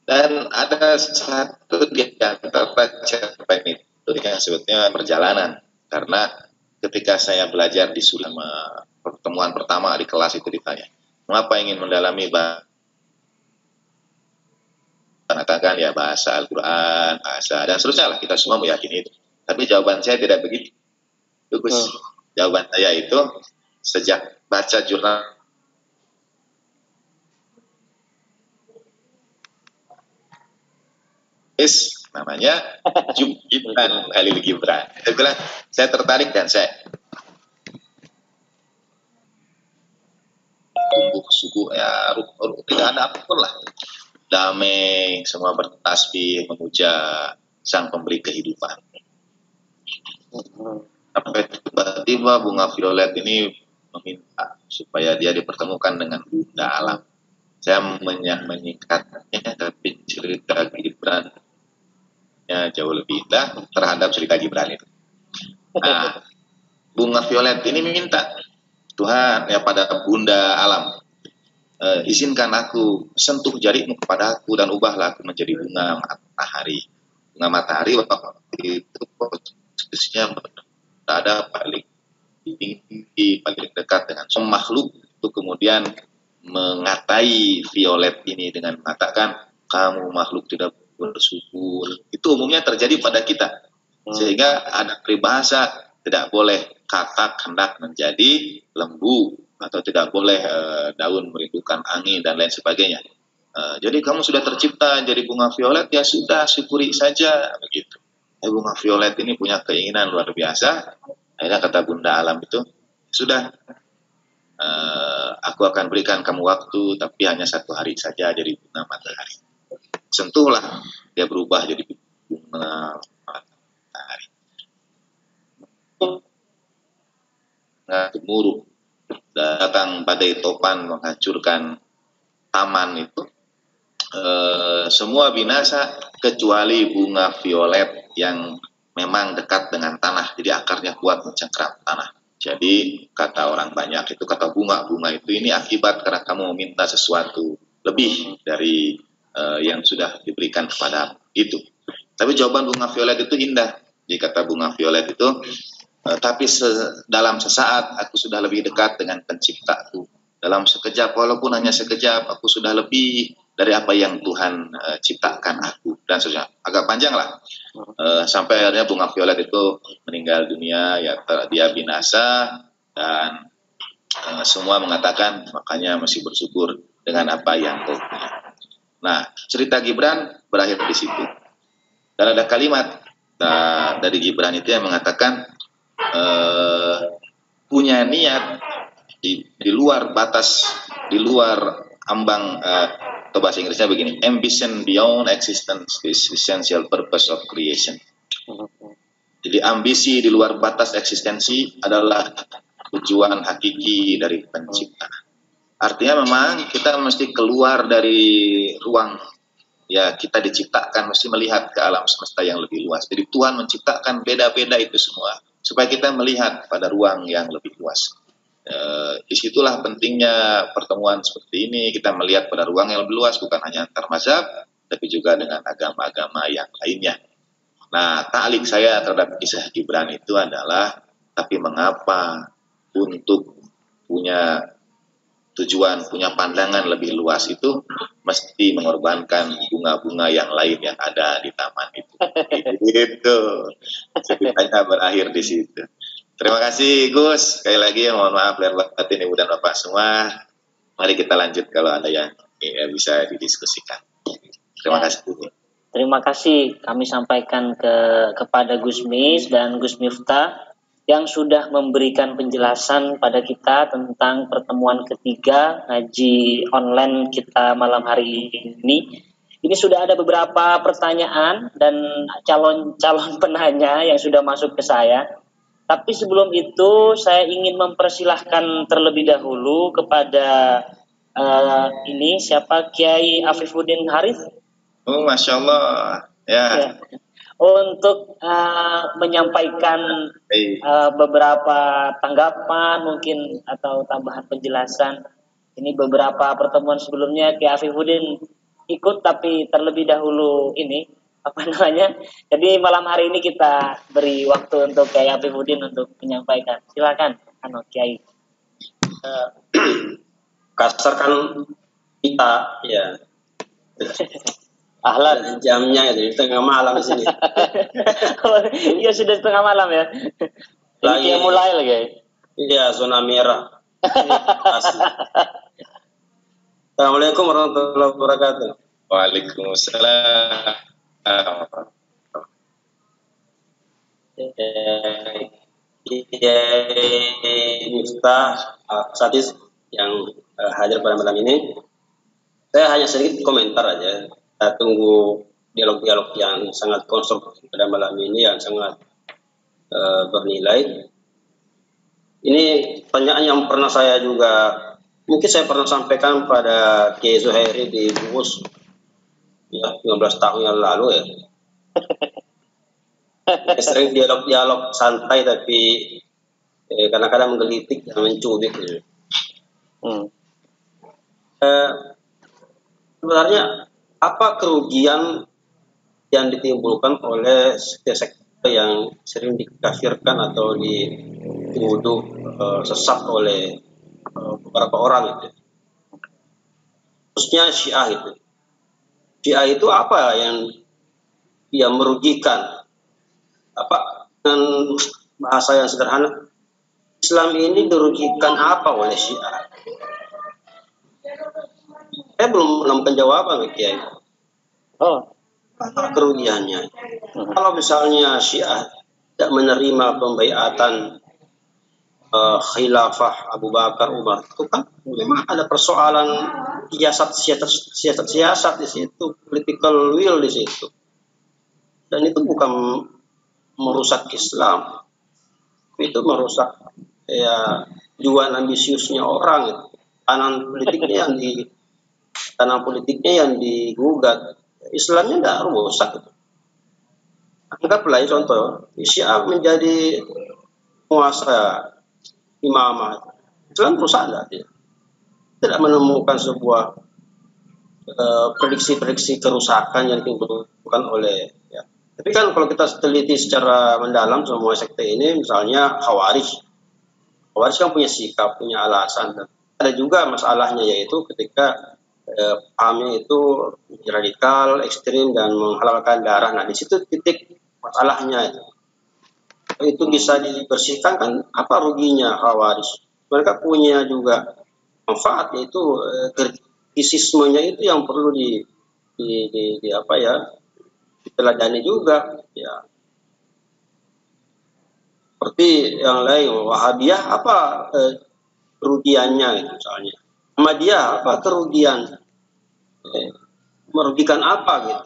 Dan ada satu di antara cerpen itu yang sebetulnya perjalanan. Karena ketika saya belajar di Sulama, pertemuan pertama di kelas itu ditanya, mengapa ingin mendalami katakan ya bahasa Al-Quran, bahasa dan seterusnya lah, kita semua meyakini itu. Tapi jawaban saya tidak begitu. Bagus. Jawaban saya itu sejak baca jurnal namanya Gibran, Khalil Gibran. Saya bilang saya tertarik dan saya tumbuh suku ya, tidak ada apapun lah, damai, semua bertasbih memuja sang pemberi kehidupan. Sampai tiba-tiba bunga violet ini meminta supaya dia dipertemukan dengan bunda alam. Saya menyingkatnya, tapi cerita Gibran jauh lebih indah terhadap cerita Gibran itu. Nah, bunga violet ini minta Tuhan ya pada bunda alam, izinkan aku sentuh jarimu kepada aku dan ubahlah aku menjadi bunga matahari. Bunga matahari waktu itu posisinya berada paling tinggi, paling dekat dengan semua makhluk. Itu kemudian mengatai violet ini dengan mengatakan, kamu makhluk tidak bersyukur. Itu umumnya terjadi pada kita. Sehingga ada peribahasa, tidak boleh katak hendak menjadi lembu, atau tidak boleh daun merindukan angin dan lain sebagainya. Jadi kamu sudah tercipta jadi bunga violet, ya sudah syukuri saja begitu. Bunga violet ini punya keinginan luar biasa. Akhirnya kata bunda alam itu, sudah, aku akan berikan kamu waktu, tapi hanya 1 hari saja jadi bunga matahari. Sentuhlah, dia berubah jadi bunga matahari. Gemuruh, datang badai topan menghancurkan taman itu, semua binasa kecuali bunga violet yang memang dekat dengan tanah, jadi akarnya kuat mencengkram tanah. Jadi kata orang banyak itu, kata bunga itu ini akibat karena kamu meminta sesuatu lebih dari yang sudah diberikan kepada itu. Tapi jawaban bunga violet itu indah. Jadi kata bunga violet itu, tapi dalam sesaat aku sudah lebih dekat dengan penciptaku. Dalam sekejap, walaupun hanya sekejap, aku sudah lebih dari apa yang Tuhan ciptakan aku. Dan seterusnya. Agak panjang lah. Sampai akhirnya bunga violet itu meninggal dunia, ya dia binasa, dan semua mengatakan makanya masih bersyukur dengan apa yang kau punya. Nah, cerita Gibran berakhir di situ. Dan ada kalimat dari Gibran itu yang mengatakan punya niat di luar batas, di luar ambang, atau bahasa Inggrisnya begini, ambition beyond existence is essential purpose of creation. Jadi ambisi di luar batas eksistensi adalah tujuan hakiki dari penciptaan. Artinya memang kita mesti keluar dari ruang, ya kita diciptakan mesti melihat ke alam semesta yang lebih luas. Jadi Tuhan menciptakan beda-beda itu semua supaya kita melihat pada ruang yang lebih luas. Disitulah pentingnya pertemuan seperti ini, kita melihat pada ruang yang lebih luas, bukan hanya antar mazhab, tapi juga dengan agama-agama yang lainnya. Nah, ta'liq saya terhadap kisah Gibran itu adalah, tapi mengapa untuk punya tujuan, punya pandangan lebih luas itu mesti mengorbankan bunga-bunga yang lain yang ada di taman itu. Itu ceritanya berakhir di situ. Terima kasih Gus. Sekali lagi mohon maaf lahir batin Ibu dan Bapak semua. Mari kita lanjut kalau ada yang bisa didiskusikan. Terima kasih.
Terima kasih kami sampaikan kepada Gus Mis dan Gus Miftah yang sudah memberikan penjelasan pada kita tentang pertemuan ketiga ngaji online kita malam hari ini. Ini sudah ada beberapa pertanyaan dan calon penanya yang sudah masuk ke saya. Tapi sebelum itu saya ingin mempersilahkan terlebih dahulu kepada ini siapa, Kiai Afifuddin Harith.
Oh, Masya Allah. Ya.
Untuk menyampaikan beberapa tanggapan mungkin atau tambahan penjelasan. Ini beberapa pertemuan sebelumnya Kiai Afifuddin ikut, tapi terlebih dahulu ini jadi malam hari ini kita beri waktu untuk Kiai Afifuddin untuk menyampaikan. Silakan Kiai.
Kasarkan kita ya.
Ahlan
jamnya itu tengah malam di sini.
Iya sudah tengah malam ya. Lagi mulai lagi.
Iya, zona merah. Assalamualaikum warahmatullahi wabarakatuh.
Waalaikumsalam.
Miftah Sadis yang hadir pada malam ini. Saya hanya sedikit komentar aja. Kita tunggu dialog-dialog yang sangat konstruktif pada malam ini, yang sangat bernilai. Ini pertanyaan yang pernah saya juga, mungkin saya pernah sampaikan pada Kiai Zuhairi di Bungkus ya 15 tahun yang lalu ya. Sering dialog-dialog santai tapi kadang-kadang menggelitik dan mencubit gitu. Sebenarnya apa kerugian yang ditimbulkan oleh sekte yang sering dikafirkan atau dituduh sesat oleh beberapa orang itu, khususnya Syiah itu. Syiah itu apa yang merugikan? Apa dengan bahasa yang sederhana, Islam ini dirugikan apa oleh Syiah? Saya belum menemukan jawaban, Kiai. Apa kerugiannya? Kalau misalnya Syiah tidak menerima pembaiatan khilafah Abu Bakar, Umar, itu kan memang ada persoalan siasat di situ, political will di situ. Dan itu bukan merusak Islam, itu merusak ya tujuan ambisiusnya orang. Tanam politiknya yang digugat, Islamnya tidak rusak. Anggaplah contoh, Syiah menjadi penguasa imamah, Islam rusak tidak menemukan sebuah prediksi-prediksi kerusakan yang ditimbulkan oleh ya. Tapi kan kalau kita teliti secara mendalam semua sekte ini, misalnya Khawarij kan punya sikap, punya alasan. Ada juga masalahnya, yaitu ketika pahamnya itu radikal, ekstrim, dan menghalalkan darah. Nah, di situ titik masalahnya itu bisa dibersihkan, kan apa ruginya Khawarij? Mereka punya juga manfaat, yaitu kritisismenya itu yang perlu diteladani juga ya. Seperti yang lain, Wahabiyah apa kerugiannya gitu, misalnya Ahmadiyah apa kerugian, merugikan apa gitu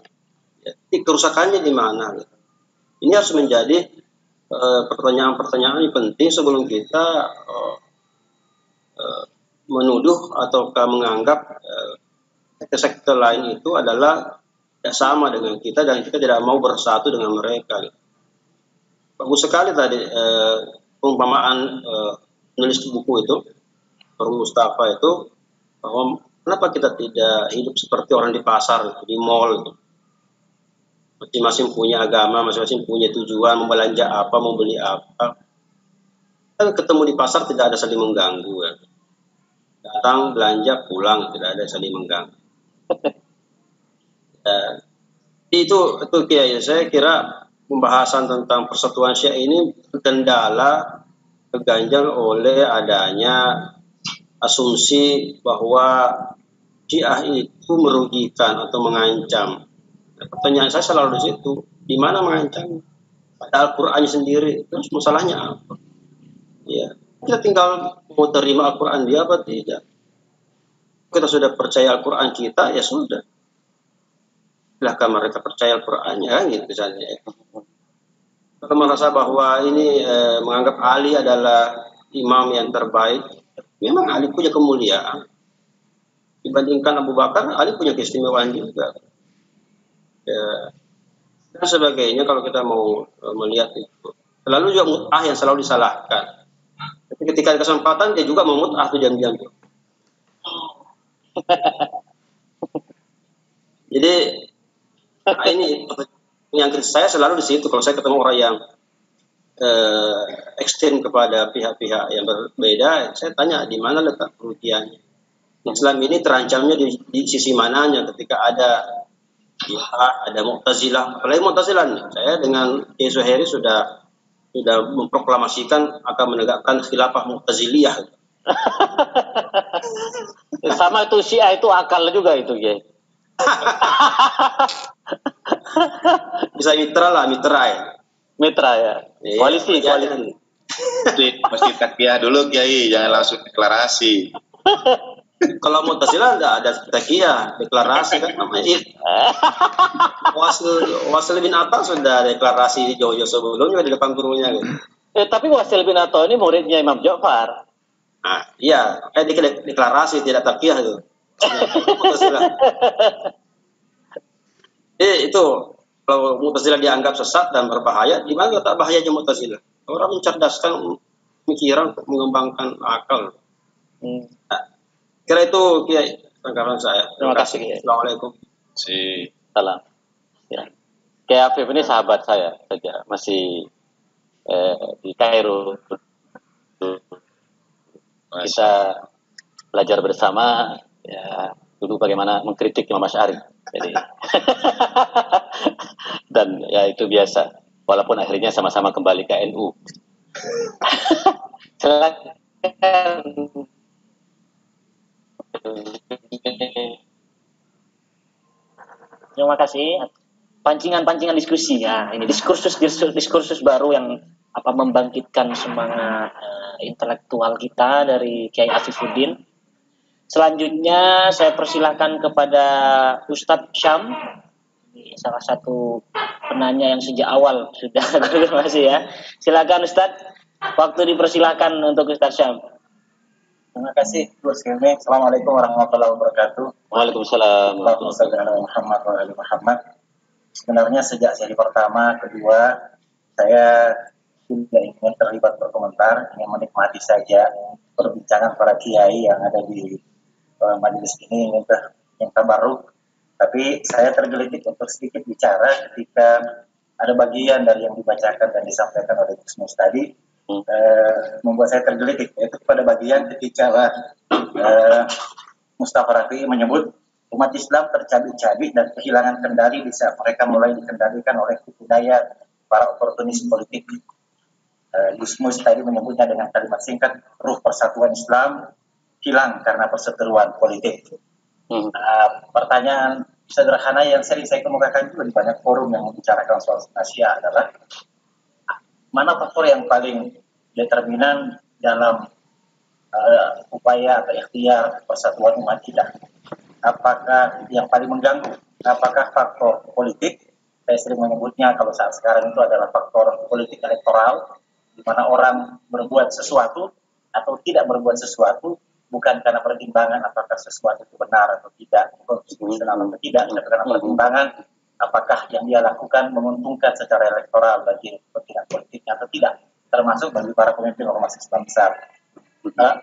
ya, kerusakannya di mana gitu. Ini harus menjadi pertanyaan-pertanyaan yang penting sebelum kita menuduh ataukah menganggap sekte lain itu adalah tidak sama dengan kita dan kita tidak mau bersatu dengan mereka gitu. Bagus sekali tadi perumpamaan penulis buku itu, Nur Mustafa itu, bahwa kenapa kita tidak hidup seperti orang di pasar, di mall. masing-masing punya agama, masing-masing punya tujuan, mau belanja apa, mau beli apa. Kan ketemu di pasar tidak ada saling mengganggu ya. Datang belanja pulang tidak ada saling mengganggu. Ya, itu Kiai, saya kira pembahasan tentang persatuan Syiah ini terkendala, terganjal oleh adanya asumsi bahwa Syiah itu merugikan atau mengancam. Pertanyaan saya selalu di situ, di mana mengancam? Pada Al-Quran sendiri, terus masalahnya apa? Ya, kita tinggal mau terima Al-Quran dia apa tidak. Kita sudah percaya Al-Quran kita, ya sudah. Silahkan mereka percaya Al-Qurannya, kan gitu misalnya. Kalau merasa bahwa ini menganggap Ali adalah imam yang terbaik, memang Ali punya kemuliaan. Dibandingkan Abu Bakar, Ali punya keistimewaan juga. Ya, dan sebagainya kalau kita mau melihat itu. Selalu juga mut'ah yang selalu disalahkan. Tapi ketika ada kesempatan dia juga mau mut'ah tuh diam-diam. Jadi ini yang saya selalu di situ kalau saya ketemu orang yang ekstrem kepada pihak-pihak yang berbeda, saya tanya di mana letak kerugiannya. Islam ini terancamnya di sisi mananya ketika ada ada Mu'tazilah, apalagi Mu'tazilah nih. Saya dengan Kiai Zuhairi sudah memproklamasikan akan menegakkan khilafah Mu'taziliyah.
Sama itu Syiah itu akal juga itu, Kiai.
Bisa mitra ya.
Mitra ya.
Iya,
Koalisi.
Mesti takiyah dulu Kiai, jangan langsung deklarasi.
Kalau Mu'tazilah enggak ada takiyah, deklarasi kan namanya. Wasil bin Atta sudah deklarasi jauh-jauh sebelumnya di depan gurunya gitu.
Tapi Wasil bin Atta ini muridnya Imam Ja'far.
Nah, iya, deklarasi tidak takiyah itu. Itu kalau Mu'tazilah dianggap sesat dan berbahaya, di mana letak bahayanya Mu'tazilah? Orang mencerdaskan pemikiran untuk mengembangkan akal. Nah, kira itu Kiai tanggapan saya.
Terima kasih, Kiai.
Assalamualaikum.
Salam. Ya. Kiai Afif ini sahabat saya saja, masih di Kairo. Kita belajar bersama, ya dulu bagaimana mengkritik Imam Asy'ari. Jadi dan ya itu biasa. Walaupun akhirnya sama-sama kembali ke NU. Silakan.
Terima kasih. Pancingan-pancingan diskusi ya. Ini diskursus baru yang membangkitkan semangat intelektual kita dari Kiai Afifuddin. Selanjutnya saya persilahkan kepada Ustadz Syam, salah satu penanya yang sejak awal sudah konfirmasi ya. Silakan Ustadz, waktu dipersilahkan untuk Ustadz Syam.
Terima kasih Gus Kemi. Assalamualaikum warahmatullahi wabarakatuh.
Waalaikumsalam.
Muhammad. Sebenarnya sejak seri pertama, kedua, saya tidak ingin terlibat berkomentar, ingin menikmati saja perbincangan para kiai yang ada di majelis ini yang terbaru. Tapi saya tergelitik untuk sedikit bicara ketika ada bagian dari yang dibacakan dan disampaikan oleh Gus Mus tadi. Membuat saya tergelitik, yaitu pada bagian ketika Mustafa Rafi menyebut umat Islam tercabik-cabik dan kehilangan kendali di saat mereka mulai dikendalikan oleh tipu daya para oportunis politik. Gus Mus tadi menyebutnya dengan kalimat singkat, ruh persatuan Islam hilang karena perseteruan politik. Pertanyaan sederhana yang sering saya kemukakan juga di banyak forum yang membicarakan soal Asia adalah mana faktor yang paling determinan dalam upaya atau ikhtiar persatuan umat kita? Apakah yang paling mengganggu? Apakah faktor politik? Saya sering menyebutnya kalau saat sekarang itu adalah faktor politik elektoral, di mana orang berbuat sesuatu atau tidak berbuat sesuatu bukan karena pertimbangan apakah sesuatu itu benar atau tidak, konstitusional atau tidak, tapi karena pertimbangan apakah yang dia lakukan menguntungkan secara elektoral bagi kepentingan politiknya atau tidak, termasuk bagi para pemimpin ormas Islam besar.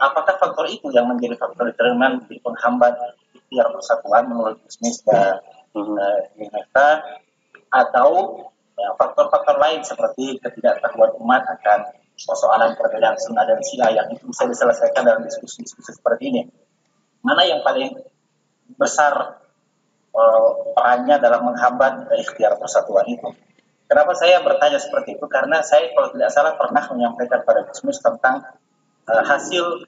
Apakah faktor itu yang menjadi faktor determinan di penghambat ikhtiar persatuan menurut Gus Mis dan Yunita, atau faktor-faktor lain seperti ketidaktahuan umat akan persoalan perbedaan sunnah dan syiah yang itu bisa diselesaikan dalam diskusi-diskusi seperti ini. Mana yang paling besar perannya dalam menghambat ikhtiar persatuan itu? Kenapa saya bertanya seperti itu? Karena saya kalau tidak salah pernah menyampaikan pada Gusmus tentang hasil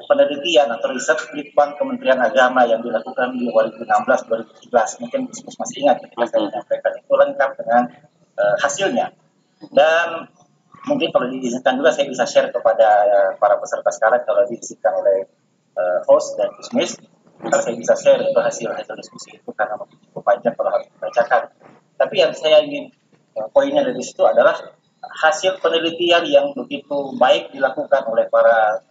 penelitian atau riset Litbang Kementerian Agama yang dilakukan di 2016-2017. Mungkin Gusmus masih ingat ketika saya menyampaikan itu lengkap dengan hasilnya. Dan mungkin kalau diizinkan juga saya bisa share kepada para peserta sekalian kalau diizinkan oleh host dan Gusmus. Kalau saya bisa share itu hasil diskusi itu karena cukup panjang kalau harus dibacakan. Tapi yang saya ingin poinnya dari situ adalah hasil penelitian yang begitu baik dilakukan oleh para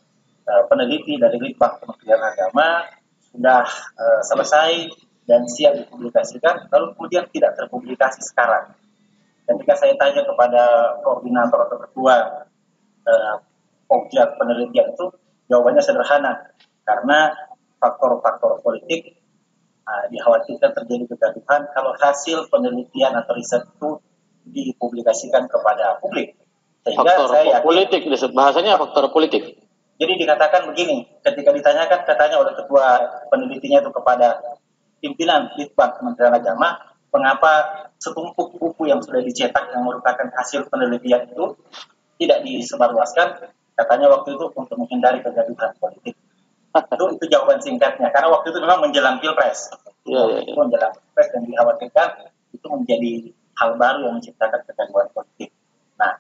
peneliti dari Litbang Kementerian Agama sudah selesai dan siap dipublikasikan, lalu kemudian tidak terpublikasi sekarang. Ketika saya tanya kepada koordinator atau ketua objek penelitian itu, jawabannya sederhana, karena faktor-faktor politik dikhawatirkan terjadi kegaduhan kalau hasil penelitian atau riset itu dipublikasikan kepada publik. Sehingga
faktor
saya yakin,
politik, bahasanya faktor politik.
Jadi dikatakan begini, ketika ditanyakan katanya oleh ketua penelitinya itu kepada pimpinan Litbang Kementerian Agama, mengapa setumpuk buku yang sudah dicetak yang merupakan hasil penelitian itu tidak disebarluaskan? Katanya waktu itu untuk menghindari kegaduhan politik. Itu jawaban singkatnya, karena waktu itu memang menjelang Pilpres. Itu menjelang Pilpres dan dikhawatirkan itu menjadi hal baru yang menciptakan kegaduhan politik. Nah,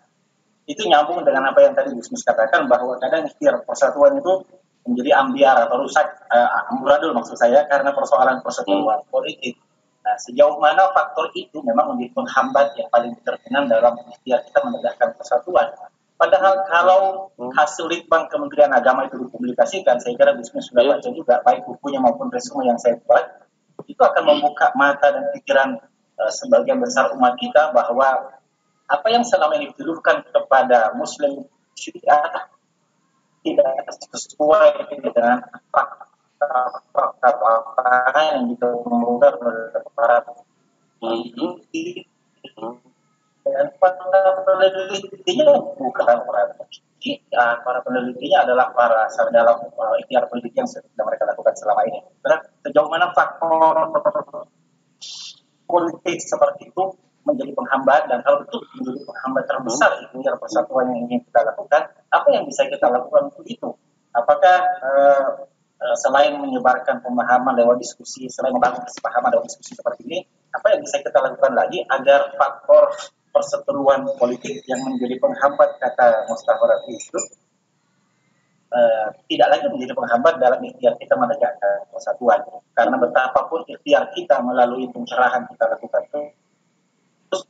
itu nyambung dengan apa yang tadi Gusmus katakan bahwa kadang ikhtiar persatuan itu menjadi ambiar atau rusak, amburadul maksud saya, karena persoalan persatuan politik. Nah, sejauh mana faktor itu memang menjadi penghambat yang paling determinan dalam ikhtiar kita menegakkan persatuan. Padahal kalau hasil Litbang Kementerian Agama itu dipublikasikan, saya kira Gusmus sudah baca juga, baik bukunya maupun resume yang saya buat, itu akan membuka mata dan pikiran sebagian besar umat kita bahwa apa yang selama ini dituduhkan kepada Muslim Syiah tidak sesuai dengan fakta yang ditemukan oleh para peneliti, dan para penelitinya bukan para penelitinya adalah para dalam ikhtiar penelitian yang sudah mereka lakukan selama ini. Karena sejauh mana faktor politik seperti itu menjadi penghambat, dan kalau itu menjadi penghambat terbesar ikhtiar persatuan yang ingin kita lakukan, apa yang bisa kita lakukan untuk itu? Apakah selain menyebarkan pemahaman lewat diskusi, selain membangun kesepahaman lewat diskusi seperti ini, apa yang bisa kita lakukan lagi agar faktor perseteruan politik yang menjadi penghambat, kata Mustafa Rafi itu, tidak lagi menjadi penghambat dalam ikhtiar kita menegakkan persatuan. Karena betapapun ikhtiar kita melalui pencerahan kita lakukan itu, terus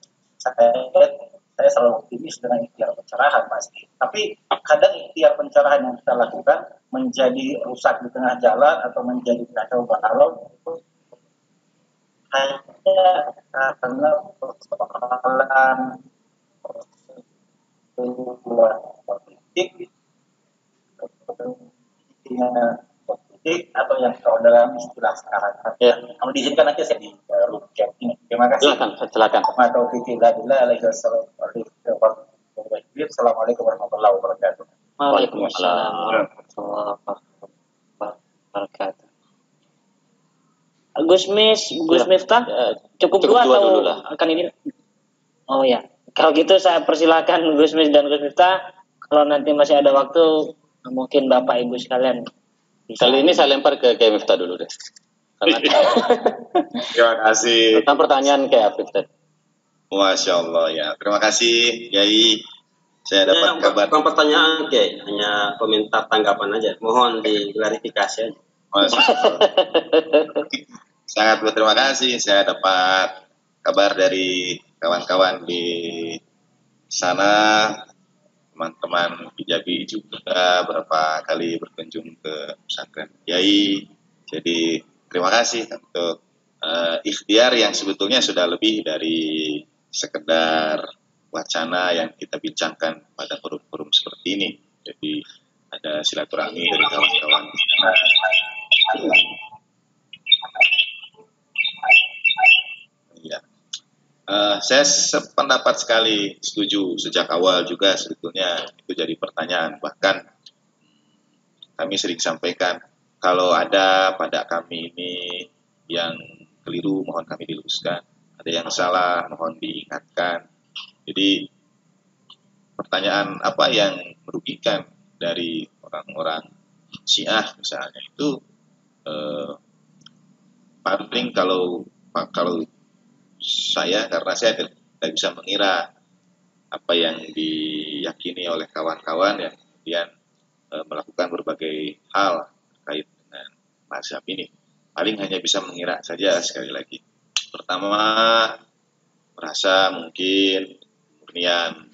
saya selalu optimis dengan ikhtiar pencerahan pasti. Tapi kadang ikhtiar pencerahan yang kita lakukan menjadi rusak di tengah jalan atau menjadi kacau balau hanya karena persoalan politik atau yang kalau dalam istilah sekarang. Kalau diizinkan nanti saya di chat ini. Terima kasih.
Silakan.
Assalamualaikum warahmatullahi wabarakatuh.
Waalaikumsalam warahmatullahi wabarakatuh. Gus Miftah, cukup dua atau akan ini? Oh ya, kalau gitu saya persilakan Gus Mis dan Gus Miftah. Kalau nanti masih ada waktu, mungkin Bapak Ibu sekalian.
Kali ini saya lempar ke Kiai Miftah dulu deh. Karena
Terima kasih.
tentang pertanyaan Kiai Afif tadi.
Masya Allah ya. Terima kasih Kiai. Saya dapat kabar.
Bukan pertanyaan Kiai, hanya komentar tanggapan aja. Mohon diklarifikasi aja.
Masya Allah. Sangat berterima kasih. Saya dapat kabar dari kawan-kawan di sana, teman-teman Hijabi juga beberapa kali berkunjung ke pesantren Kiai. Jadi terima kasih untuk ikhtiar yang sebetulnya sudah lebih dari sekedar wacana yang kita bincangkan pada forum-forum seperti ini. Jadi ada silaturahmi dari kawan-kawan di sana. Ya. Saya sependapat sekali, setuju. Sejak awal juga sebetulnya itu jadi pertanyaan. Bahkan kami sering sampaikan, kalau ada pada kami ini yang keliru, mohon kami diluruskan. Ada yang salah, mohon diingatkan. Jadi pertanyaan apa yang merugikan dari orang-orang Syiah misalnya itu paling kalau saya, karena saya tidak bisa mengira apa yang diyakini oleh kawan-kawan yang kemudian melakukan berbagai hal terkait dengan mazhab ini. Paling hanya bisa mengira saja sekali lagi. Pertama, merasa mungkin kemurnian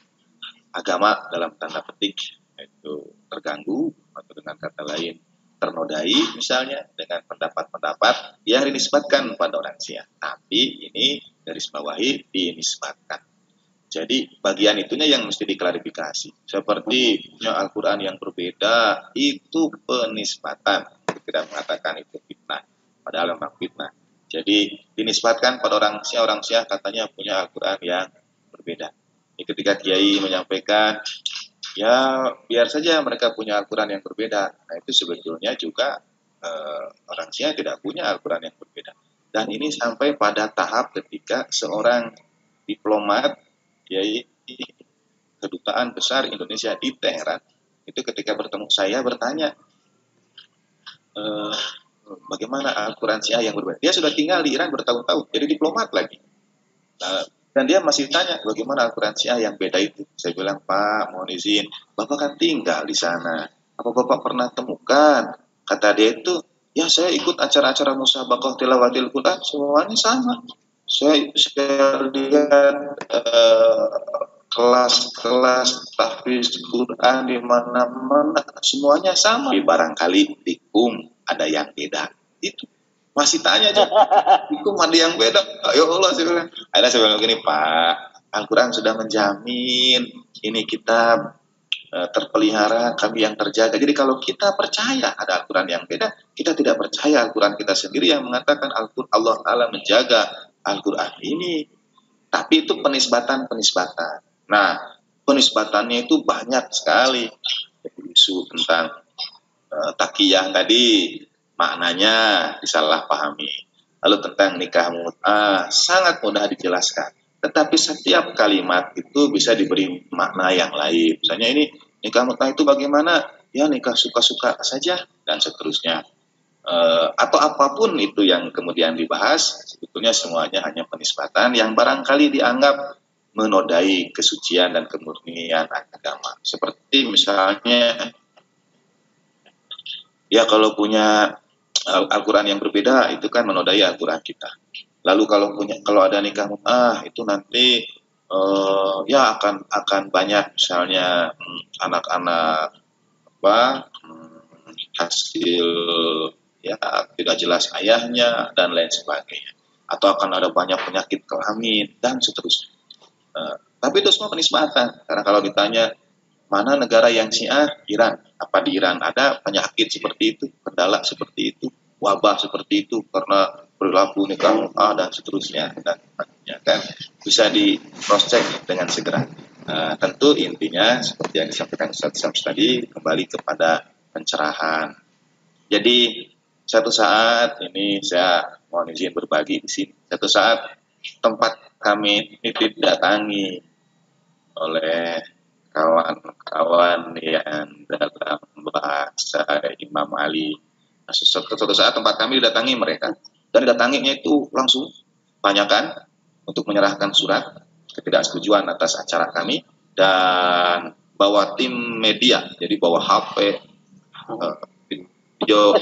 agama dalam tanda petik itu terganggu, atau dengan kata lain ternodai misalnya dengan pendapat-pendapat yang dinisbatkan pada orang Syiah. Tapi ini garis bawahi dinisbatkan. Jadi bagian itunya yang mesti diklarifikasi. Seperti punya Al-Quran yang berbeda, itu penisbatan. Tidak mengatakan itu fitnah, padahal memang fitnah. Jadi dinisbatkan pada orang Syiah katanya punya Al-Quran yang berbeda. Ini ketika Kiai menyampaikan, ya biar saja mereka punya Al-Quran yang berbeda. Nah itu sebetulnya juga orang Syiah tidak punya Al-Quran yang berbeda. Dan ini sampai pada tahap ketika seorang diplomat Kiai Kedutaan Besar Indonesia di Teheran itu ketika bertemu saya bertanya, bagaimana Al-Quran Syiah yang berbeda. Dia sudah tinggal di Iran bertahun-tahun, jadi diplomat lagi. Dan dia masih tanya bagaimana Al-Quran Syiah yang beda itu. Saya bilang, Pak, mohon izin, Bapak kan tinggal di sana. Apa Bapak pernah temukan? Kata dia itu, ya saya ikut acara-acara musabaqah tilawatil Quran, semuanya sama. Saya lihat kelas-kelas tahfiz Quran di mana-mana semuanya sama. Tapi barangkali tikum ada yang beda. Itu masih tanya aja. Tikum ada yang beda. Ya Allah, saya bilang. Akhirnya saya bilang gini, Pak, Al-Quran sudah menjamin ini kitab terpelihara, kami yang terjaga. Jadi kalau kita percaya ada Al-Quran yang beda, kita tidak percaya Al-Quran kita sendiri yang mengatakan Allah Ta'ala menjaga Al-Quran ini. Tapi itu penisbatan. Nah, penisbatannya itu banyak sekali. Isu tentang takiyah tadi, maknanya disalahpahami. Lalu tentang nikah mut'ah, sangat mudah dijelaskan. Tetapi setiap kalimat itu bisa diberi makna yang lain. Misalnya ini, nikah mut'ah itu bagaimana? Ya nikah suka-suka saja, dan seterusnya. Atau apapun itu yang kemudian dibahas, sebetulnya semuanya hanya penisbatan yang barangkali dianggap menodai kesucian dan kemurnian agama. Seperti misalnya, ya kalau punya Al-Quran yang berbeda itu kan menodai Al-Quran kita. Lalu kalau ada nikah mut'ah itu nanti ya akan banyak misalnya anak-anak hasil ya tidak jelas ayahnya dan lain sebagainya. Atau akan ada banyak penyakit kelamin dan seterusnya. Tapi itu semua penisbatan. Karena kalau ditanya mana negara yang Syiah? Iran. Apa di Iran ada penyakit seperti itu, kendala seperti itu, wabah seperti itu karena perilaku nikah mut'ah dan seterusnya dan kan bisa di cross check dengan segera. Tentu intinya seperti yang disampaikan Ustaz Syams tadi kembali kepada pencerahan. Jadi satu saat ini saya mohon izin berbagi di sini. Satu saat tempat kami ini didatangi oleh kawan-kawan yang dalam bahasa Imam Ali. Nah, suatu saat tempat kami didatangi mereka. Dan didatanginya itu langsung tanyakan untuk menyerahkan surat ketidaksetujuan atas acara kami. Dan bawa tim media, jadi bawa HP, video,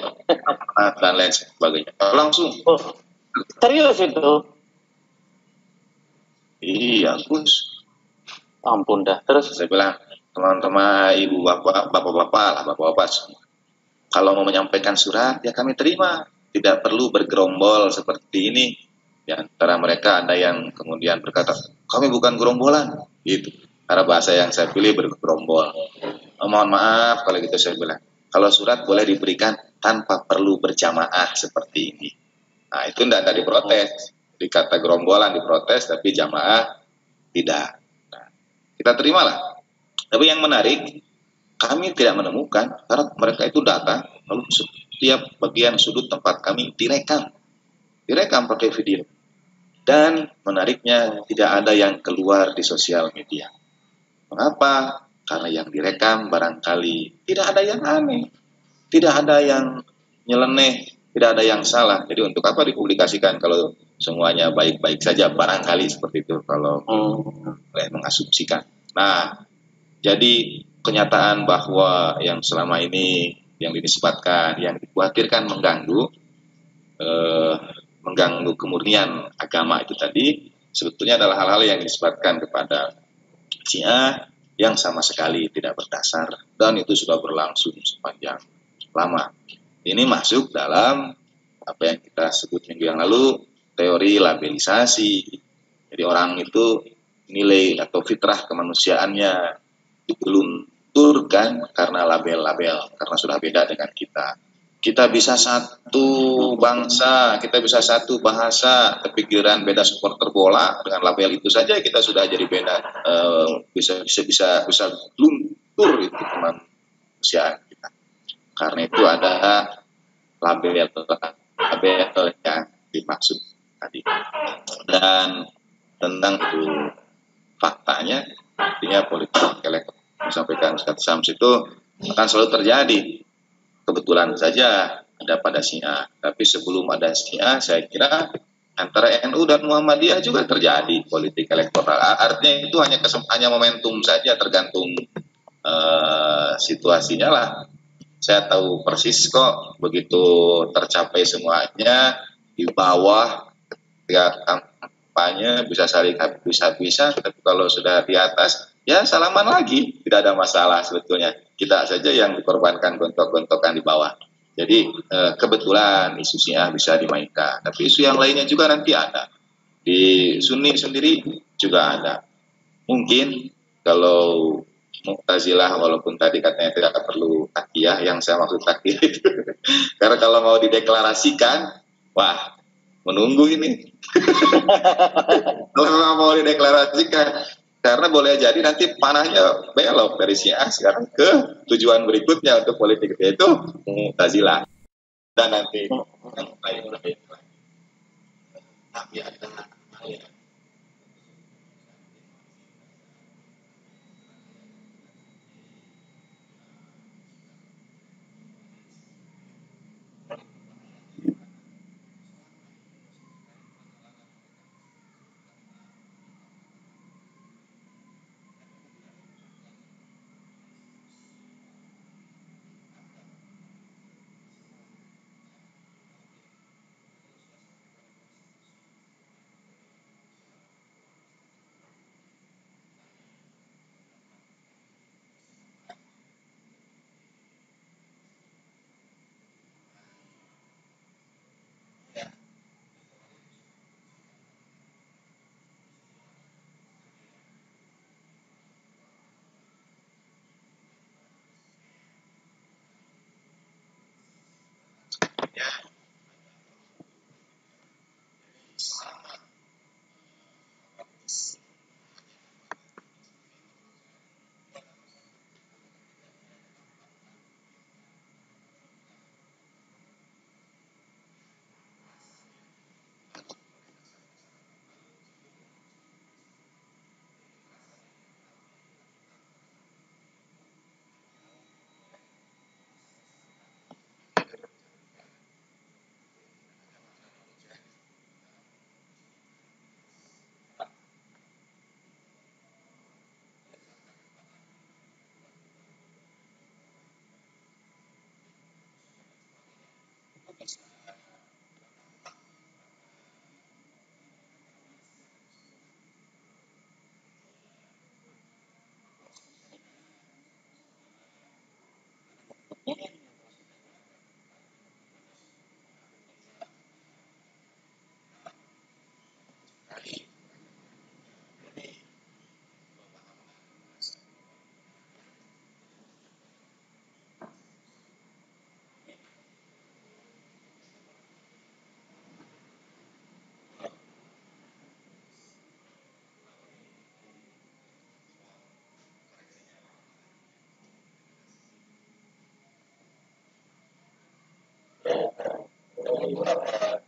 dan lain sebagainya. Langsung.
Serius itu?
Iya, Gus.
Ampun dah. Terus
saya bilang, teman-teman, ibu, bapak-bapak semua. Kalau mau menyampaikan surat, ya kami terima. Tidak perlu bergerombol seperti ini. Di antara mereka ada yang kemudian berkata, kami bukan gerombolan. Gitu. Karena bahasa yang saya pilih bergerombol. Mohon maaf kalau gitu saya bilang. Kalau surat boleh diberikan tanpa perlu berjamaah seperti ini. Nah itu tidak diprotes. dikata gerombolan diprotes, tapi jamaah tidak. Nah, kita terimalah. Tapi yang menarik, kami tidak menemukan karena mereka itu datang lalu setiap bagian sudut tempat kami direkam pakai video. Dan menariknya tidak ada yang keluar di sosial media. Mengapa? Karena yang direkam barangkali tidak ada yang aneh, tidak ada yang nyeleneh, tidak ada yang salah. Jadi untuk apa dipublikasikan kalau semuanya baik-baik saja? Barangkali seperti itu kalau boleh mengasumsikan. Nah, jadi kenyataan bahwa yang selama ini yang dinisbatkan, yang dikhawatirkan mengganggu kemurnian agama itu tadi, sebetulnya adalah hal-hal yang dinisbatkan kepada Syiah yang sama sekali tidak berdasar dan itu sudah berlangsung sepanjang lama. Ini masuk dalam apa yang kita sebut minggu yang lalu teori labelisasi. Jadi orang itu nilai atau fitrah kemanusiaannya dilunturkan karena label-label, karena sudah beda dengan kita. Kita bisa satu bangsa, kita bisa satu bahasa, tapi pikiran beda supporter bola dengan label itu saja kita sudah jadi beda, bisa luntur itu kemanusiaan kita. Karena itu ada label yang dimaksud tadi. Dan tentang itu faktanya, artinya politik elektoral disampaikan Ustaz Syams itu akan selalu terjadi. Kebetulan saja ada pada Syiah, tapi sebelum ada Syiah saya kira antara NU dan Muhammadiyah juga terjadi politik elektoral. Artinya itu hanya momentum saja, tergantung situasinya lah. Saya tahu persis kok begitu tercapai semuanya di bawah ketika kampanye bisa saling habis-habisan, tapi kalau sudah di atas ya salaman lagi, tidak ada masalah sebetulnya. Kita saja yang dikorbankan gontok-gontokan di bawah. Jadi kebetulan isu Syiah bisa dimainkan, tapi isu yang lainnya juga nanti ada. Di Sunni sendiri juga ada. Mungkin kalau Mu'tazilah, walaupun tadi katanya tidak perlu takiyah, yang saya maksud takiyah itu karena kalau mau dideklarasikan, wah menunggu ini. Kalau mau dideklarasikan, karena boleh jadi nanti panahnya belok dari Syiah sekarang ke tujuan berikutnya untuk politik, yaitu Mu'tazilah. Dan nanti yang lain lebih tapi ada hal yang
warahmatullahi wabarakatuh.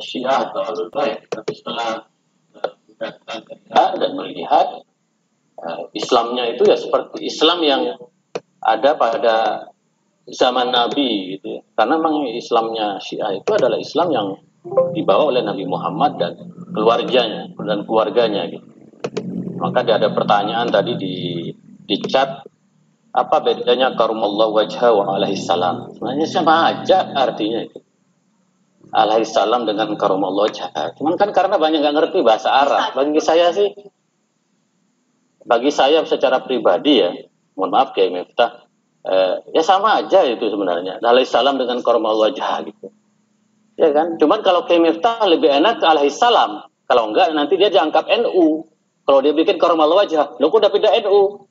Syiah atau Ahlul Bait, tapi setelah dan melihat Islamnya itu ya seperti Islam yang ada pada zaman Nabi gitu ya. Karena memang Islamnya Syiah itu adalah Islam yang dibawa oleh Nabi Muhammad dan keluarganya gitu. Maka ada pertanyaan tadi di chat, apa bedanya karumallahu wajha wa alaihi salam? Sebenarnya sama aja artinya itu. Alaihi salam dengan karumallahu wajha. Cuman kan karena banyak nggak ngerti bahasa Arab. Bagi saya secara pribadi ya, mohon maaf Kiai Miftah, ya sama aja itu sebenarnya. Alaihi salam dengan karumallahu wajha gitu. Ya kan? Cuman kalau Kiai Miftah lebih enak alaihi salam. Kalau enggak nanti dia dianggap NU. Kalau dia bikin karumallahu wajha, lo udah pindah NU.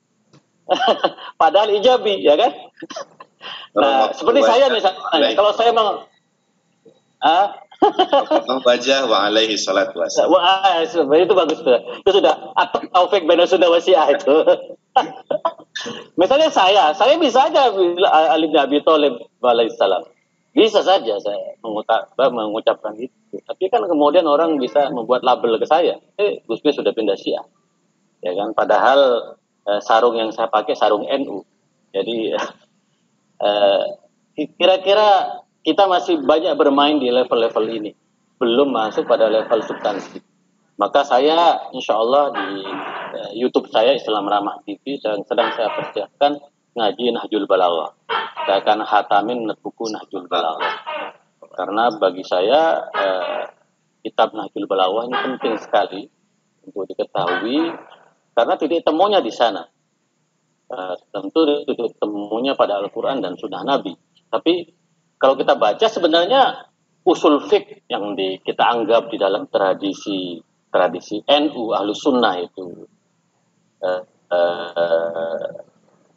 Padahal ijabi, ya kan? Nah, seperti saya misalnya, kalau saya mau
wajah wa alaihi salatu wassalam.
Itu bagus tuh. Itu sudah atau taufik benar sudah wasiah itu. Misalnya saya bisa aja Ali bin Abi Thalib alaihi salam. Bisa saja saya mengucapkan itu. Tapi kan kemudian orang bisa membuat label ke saya. Gus Mis sudah pindah Syiah. Ya kan? Padahal sarung yang saya pakai sarung NU. Jadi kira-kira kita masih banyak bermain di level-level ini, belum masuk pada level substansi. Maka saya insya Allah di YouTube saya Islam Ramah TV sedang saya persiapkan ngaji Nahjul Balaghah. Saya akan hatamin buku Nahjul Balaghah. Karena bagi saya kitab Nahjul Balaghah ini penting sekali untuk diketahui karena titik temunya di sana. Tentu titik temunya pada Al-Quran dan Sunnah Nabi. Tapi kalau kita baca sebenarnya usul fiqh yang kita anggap di dalam tradisi NU Ahlus Sunnah itu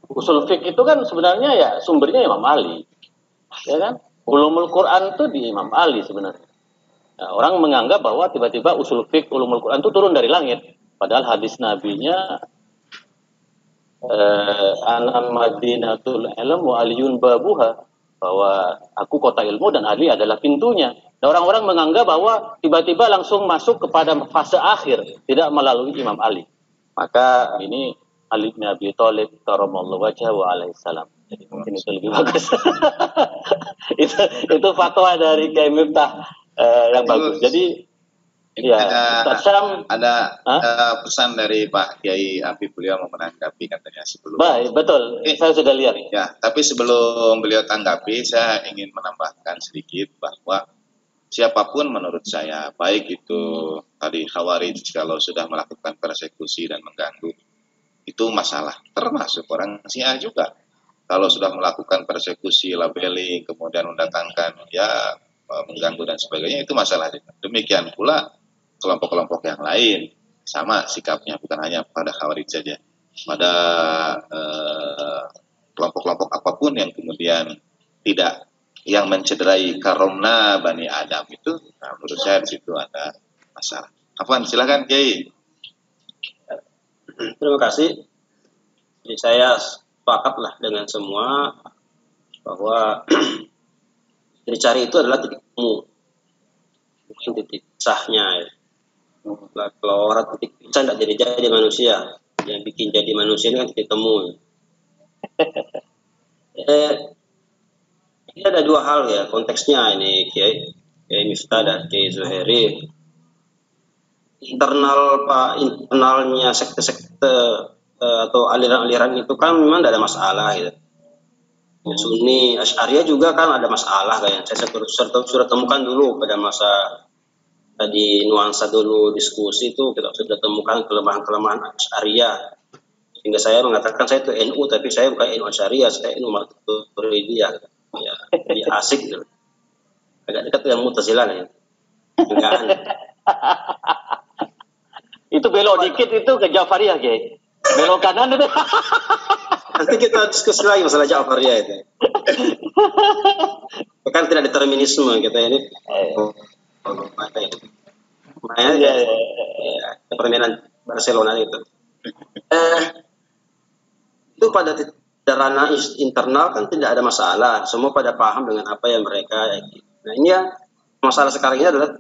usul fiqh itu kan sebenarnya ya sumbernya Imam Ali, ya kan? Ulumul Quran itu di Imam Ali sebenarnya. Nah, orang menganggap bahwa tiba-tiba usul fiqh ulumul Quran itu turun dari langit, padahal hadis nabinya ana madinatul ilm wa aliyun babuha, bahwa aku kota ilmu dan Ali adalah pintunya. Dan orang-orang menganggap bahwa tiba-tiba langsung masuk kepada fase akhir, tidak melalui Imam Ali. Maka ini Ali bin Abi Thalib karamallahu wajhahu wa alaihi salam. Jadi mungkin itu lebih bagus. itu fatwa dari Kiai Miftah yang bagus. Jadi ya,
ada pesan dari Pak Kiai Habib, beliau mau menanggapi katanya sebelum.
Baik, betul. Saya sudah lihat.
Ya, tapi sebelum beliau tanggapi, saya ingin menambahkan sedikit bahwa siapapun menurut saya, baik itu tadi Khawarij kalau sudah melakukan persekusi dan mengganggu, itu masalah. Termasuk orang Syiah juga. Kalau sudah melakukan persekusi, labeling, kemudian mendatangkan ya mengganggu dan sebagainya, itu masalah. Demikian pula kelompok-kelompok yang lain sama sikapnya, bukan hanya pada Khawarij saja, pada kelompok-kelompok apapun yang kemudian tidak yang mencederai karomna Bani Adam itu, nah, menurut saya di situ ada masalah. Afwan, silakan Kiai.
Terima kasih. Jadi saya sepakatlah dengan semua bahwa dicari itu adalah titik temu, bukan titik pisahnya ya. Nah, kalau orang titik pisah tidak jadi manusia, yang bikin jadi manusia ini kan titik temu. Ini ada dua hal ya konteksnya ini Kiai Miftah dan Kiai Zuhairi. Internalnya sekte-sekte atau aliran-aliran itu kan memang tidak ada masalah gitu. Sunni, Asy'ariyah juga kan ada masalah kayak saya sudah temukan dulu pada masa tadi nuansa dulu diskusi itu kita sudah temukan kelemahan-kelemahan Asy'ariyah. Sehingga saya mengatakan saya itu NU tapi saya bukan NU Asy'ariyah, saya NU Maturidiyah. Ya, jadi asik gitu. Agak dekat dengan Mu'tazilah ya. Enggak.
Itu belok dikit itu ke Jafariyah, Kiai. Belok kanan itu.
Nanti kita diskusi lagi masalah Ja'fariyah itu. Kan tidak determinisme kita ini. Makanya permainan Barcelona itu. Itu pada ranah internal kan tidak ada masalah. Semua pada paham dengan apa yang mereka. Nah ini yang masalah sekarang ini adalah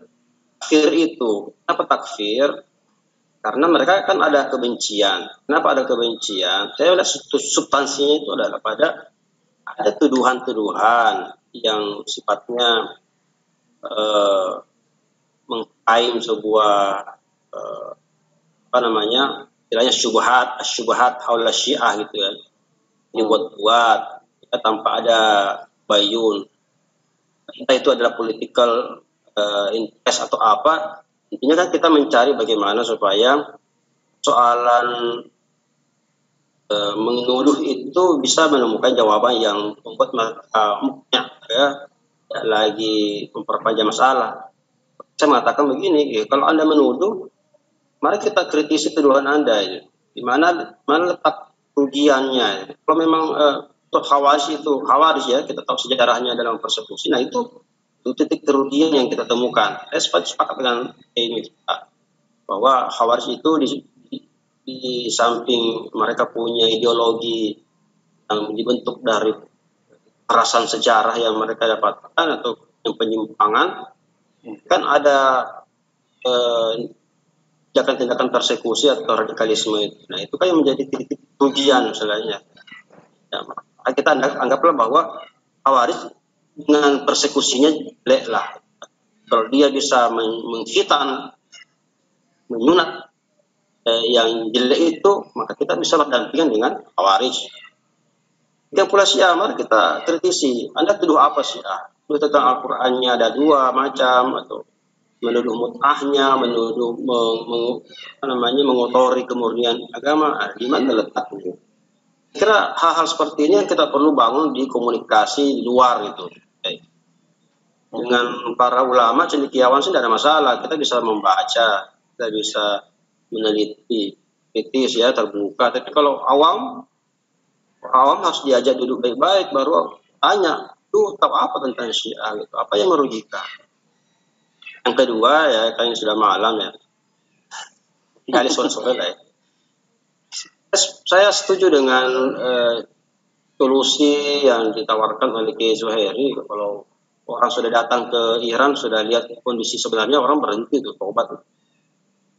takfir itu. Kenapa takfir? Karena mereka kan ada kebencian. Kenapa ada kebencian? Saya lihat substansinya itu adalah pada ada tuduhan-tuduhan yang sifatnya mengklaim sebuah apa namanya, istilahnya syubhat haula syiah gitu kan, dibuat-buat ya, tanpa ada bayun, entah itu adalah political interest atau apa. Intinya kan kita mencari bagaimana supaya soalan menuduh itu bisa menemukan jawaban yang membuat mereka ya, tidak lagi memperpanjang masalah. Saya mengatakan begini, ya, kalau Anda menuduh, mari kita kritisi tuduhan Anda. Ya. Di mana letak kerugiannya. Kalau memang Khawarij ya, kita tahu sejarahnya dalam persekusi. Nah itu titik kerugian yang kita temukan. Saya sepakat dengan ini bahwa Khawarij itu di samping mereka punya ideologi yang dibentuk dari kekerasan sejarah yang mereka dapatkan atau yang penyimpangan, kan ada tindakan-tindakan persekusi atau radikalisme itu. Nah itu kan yang menjadi titik kerugian misalnya. Ya, kita anggaplah bahwa Khawarij dengan persekusinya jelek lah. Kalau dia bisa menghitan, menyunat yang jelek itu, maka kita bisa berdampingan dengan Khawarij. Yang pula Syiah, mari kita kritisi. Anda tuduh apa Syiah? Tuduh tentang Al-Qur'annya ada dua macam, atau menuduh mut'ahnya, menuduh mengotori kemurnian agama. Di mana letaknya? Kira hal-hal seperti ini yang kita perlu bangun di komunikasi di luar itu. Dengan para ulama cendekiawan sih tidak ada masalah. Kita bisa membaca, kita bisa meneliti, kritis ya, terbuka. Tapi kalau awam harus diajak duduk baik-baik, baru tanya, tuh tahu apa tentang Syiah gitu, apa yang merugikan. Yang kedua ya, kayaknya sudah malam ya, kali sore-sore lah ya. Saya setuju dengan solusi yang ditawarkan oleh Kiai Zuhairi. Kalau orang sudah datang ke Iran, sudah lihat kondisi sebenarnya, orang berhenti tuh tobat.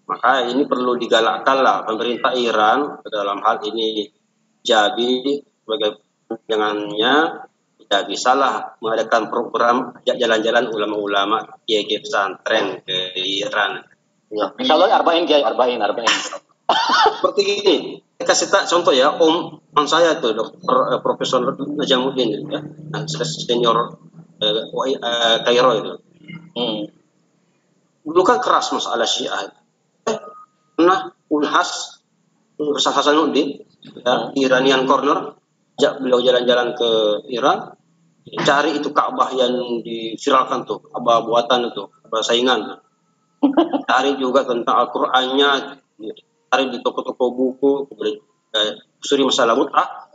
Maka ini perlu digalakkan lah pemerintah Iran dalam hal ini Jabi sebagai jangannya tidak bisalah mengadakan program jalan-jalan ulama-ulama kiai pesantren ke Iran.
Ya. Kalau arba'in kiai, arba'in.
Seperti ini, kasih contoh ya, om saya itu Dr. Profesor Najamuddin ya, senior Kairo itu. Dulu kan keras masalah Syiah. Pernah Unhas Ustaz Hasanuddin ya, Iranian Corner, ajak beliau jalan-jalan ke Iran, cari itu Ka'bah yang diviralkan tuh, Ka'bah buatan itu, Ka'bah saingan. Cari juga tentang Al-Qur'annya, cari di toko-toko buku, suri masalah mut'ah.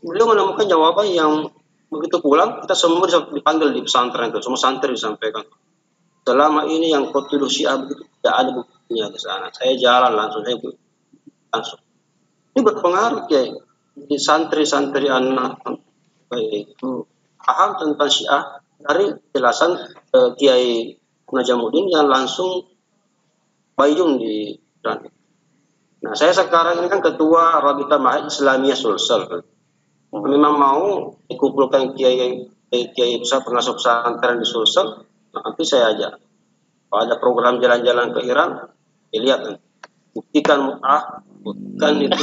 Beliau menemukan jawaban yang begitu pulang, kita semua dipanggil di pesantren itu, semua santri disampaikan. Selama ini yang kau tuduh Syiah begitu, tidak ada buktinya di sana. Saya jalan langsung. Ini berpengaruh ya, di santri-santri anak itu paham tentang Syiah dari jelasan Kiai Najamuddin yang langsung bayung di Iran. Nah, saya sekarang ini kan ketua Rabita Ma'had Islamiyah Sulsel. Memang mau dikumpulkan kiai besar pengasuh pesantren di Sulsel, nanti saya ajak. Kalau ada program jalan-jalan ke Iran, lihat buktikan mut'ah, buktikan itu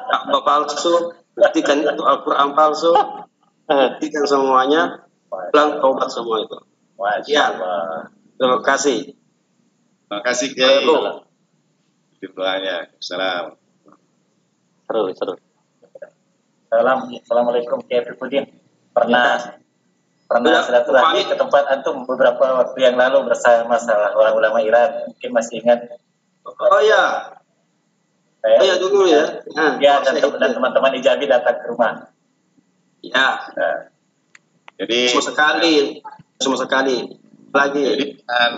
Ka'bah palsu, buktikan itu Al-Quran palsu, buktikan semuanya, pulang taubat semua itu. Ya, terima kasih.
Terima kasih Kiai. Doanya. Salam.
Seru.
Assalamualaikum Kiai Fikruddin. Pernah silaturahmi ke tempat antum beberapa waktu yang lalu bersama orang ulama Iran. Mungkin masih ingat?
Oh ya. Ya dulu ya.
Ya, dan teman-teman Ijabi datang ke rumah.
Ya.
Jadi
semua sekali. Lagi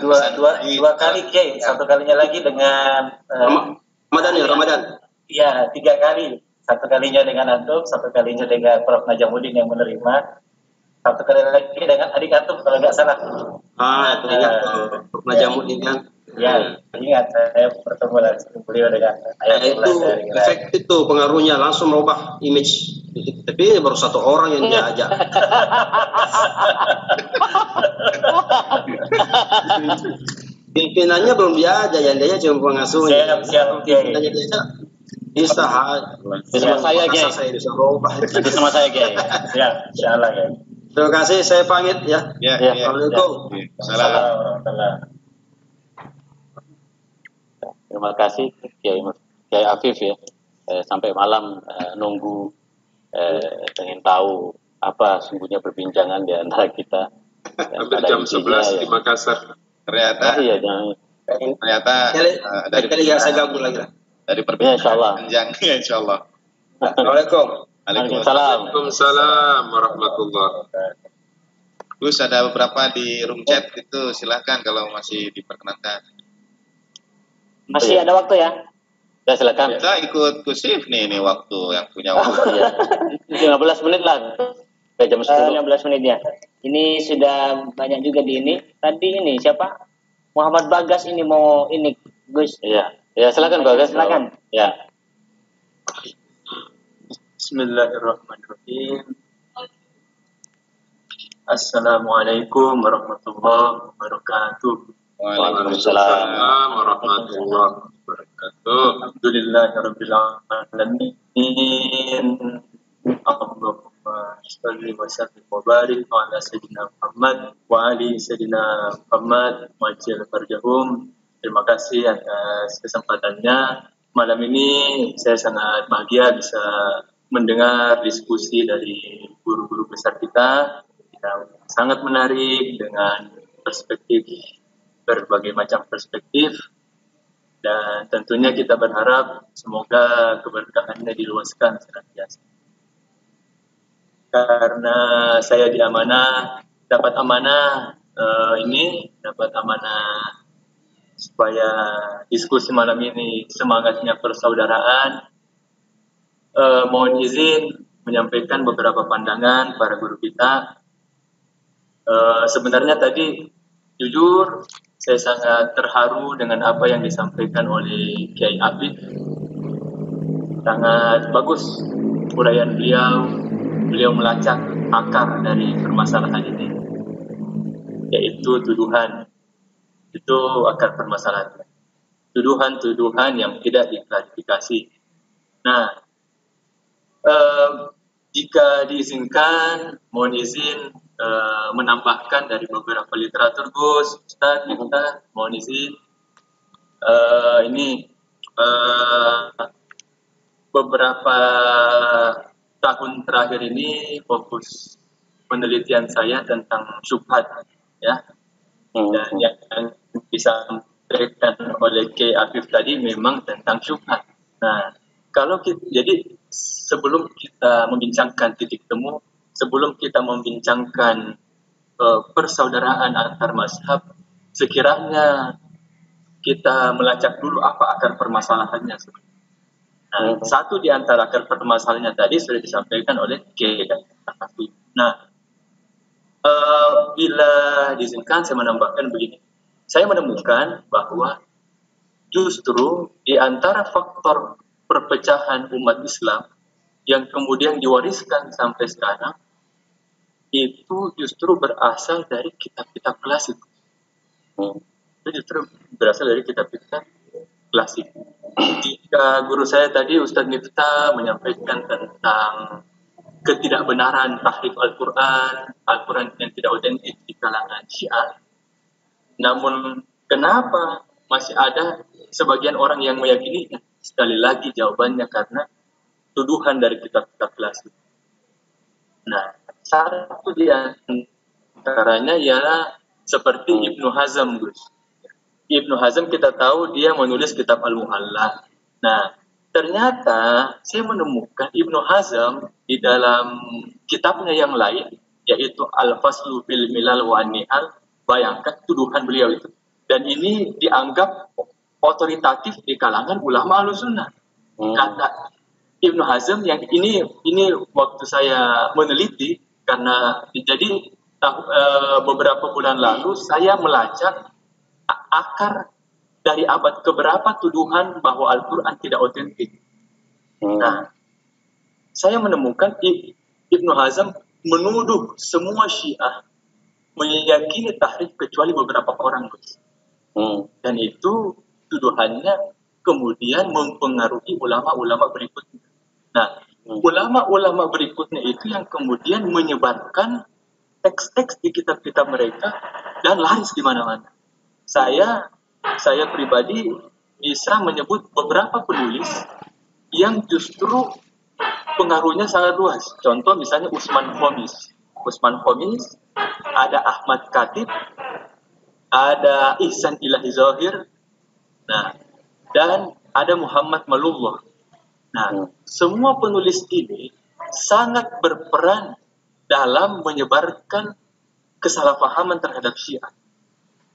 dua kali Kiai. Satu kalinya lagi dengan
Ramadan.
Iya, 3 kali. Satu kalinya dengan antum, satu kalinya dengan Prof. Najamuddin yang menerima, satu kali lagi dengan adik antum kalau nggak salah.
Ingat Rukna Jamud ini kan.
Ya, ingat saya bertemu langsung beliau dengan
Itu efektif tuh pengaruhnya, langsung merubah image. Tapi baru satu orang yang dia ajak. Pimpinannya belum diajak, yang dia cuma pengasuhnya.
Siap.
Pimpinannya dia ajak. Bisa
Sama saya, Kiai.
Saya bisa berubah.
Nanti sama saya, Kiai.
Siap, insyaallah ya.
Terima kasih, saya pamit ya.
Ya,
Assalamualaikum.
Salam.
Terima kasih Kiai Afif ya. Sampai malam nunggu pengen tahu apa sungguhnya perbincangan di antara kita.
Hampir jam 11 di Makassar.
Ternyata
Iya, jangan.
dari
Kali ya saya gabung lagi lah.
dari perbincangan
insyaallah.
panjang ya insyaallah.
Assalamualaikum.
Waalaikumsalam.
Waalaikumsalam warahmatullahi wabarakatuh.
Terus ada beberapa di room chat itu silahkan kalau masih diperkenankan.
Masih ada waktu ya?
Ya silakan.
Kita ikut kusif nih ini waktu yang punya waktu.
Ya. 15 menit lah. Kayak jam 10.
15 menit ya. Ini sudah banyak juga di ini. Tadi ini siapa? Muhammad Bagas ini mau ini Gus.
Iya. Ya silakan Bagas.
Silakan.
Ya.
Bismillahirrahmanirrahim. Assalamualaikum warahmatullahi wabarakatuh.
Waalaikumsalam.
Warahmatullahi wabarakatuh.
Alhamdulillahirabbil alamin. Allahumma shalli wa sallim wa barik ala sayyidina Muhammad wa ali sayyidina Muhammad wajil farjahum. Terima kasih atas kesempatannya. Malam ini saya sangat bahagia bisa mendengar diskusi dari guru-guru besar kita yang sangat menarik dengan perspektif berbagai macam perspektif, dan tentunya kita berharap semoga keberkahannya diluaskan senantiasa. Karena saya dapat amanah supaya diskusi malam ini semangatnya persaudaraan. Mohon izin menyampaikan beberapa pandangan para guru kita. Sebenarnya tadi jujur saya sangat terharu dengan apa yang disampaikan oleh Kiai Afif. Sangat bagus uraian beliau melacak akar dari permasalahan ini, yaitu tuduhan. Itu akar permasalahan, tuduhan-tuduhan yang tidak diklarifikasi. Nah, jika diizinkan, mohon izin menambahkan dari beberapa literatur Gus, Ustaz, kita mohon izin beberapa tahun terakhir ini fokus penelitian saya tentang syubhat ya, dan yang disampaikan oleh Kiai Afif tadi memang tentang syubhat. Nah, jadi sebelum kita membincangkan titik temu, sebelum kita membincangkan persaudaraan antar mazhab, sekiranya kita melacak dulu apa akar permasalahannya. Nah, satu di antara akar permasalahannya tadi sudah disampaikan oleh Kiai Afif. Nah, bila diizinkan saya menambahkan begini. Saya menemukan bahwa justru di antara faktor perpecahan umat Islam yang kemudian diwariskan sampai sekarang itu justru berasal dari kitab-kitab klasik. Itu justru berasal dari kitab-kitab klasik. Jika guru saya tadi Ustadz Miftah menyampaikan tentang ketidakbenaran tahrif Al-Quran yang tidak otentik di kalangan Syiah. Namun kenapa masih ada sebagian orang yang meyakininya? Sekali lagi jawabannya karena tuduhan dari kitab-kitab klasik. Nah, satu di antaranya ialah seperti Ibnu Hazm, Gus. Ibnu Hazm kita tahu dia menulis kitab Al-Muhalla. Nah, ternyata saya menemukan Ibnu Hazm di dalam kitabnya yang lain, yaitu Al-Faslu fil Milal wa An-Nihal. Bayangkan tuduhan beliau itu. Dan ini dianggap otoritatif di kalangan ulama Ahlussunnah. Kata Ibnu Hazm yang ini waktu saya meneliti, karena jadi beberapa bulan lalu saya melacak akar dari abad keberapa tuduhan bahwa Al-Quran tidak otentik. Nah, saya menemukan Ibnu Hazm menuduh semua Syiah meyakini tahrif kecuali beberapa orang, Gus. Dan itu tuduhannya kemudian mempengaruhi ulama-ulama berikutnya. Nah, ulama-ulama berikutnya itu yang kemudian menyebarkan teks-teks di kitab-kitab mereka dan laris di mana-mana. Saya pribadi bisa menyebut beberapa penulis yang justru pengaruhnya sangat luas. Contoh misalnya Usman Khamis, ada Ahmad Khatib, ada Ihsan Ilahi Zahir, nah, dan ada Muhammad Malullah. Nah, semua penulis ini sangat berperan dalam menyebarkan kesalahpahaman terhadap Syiah.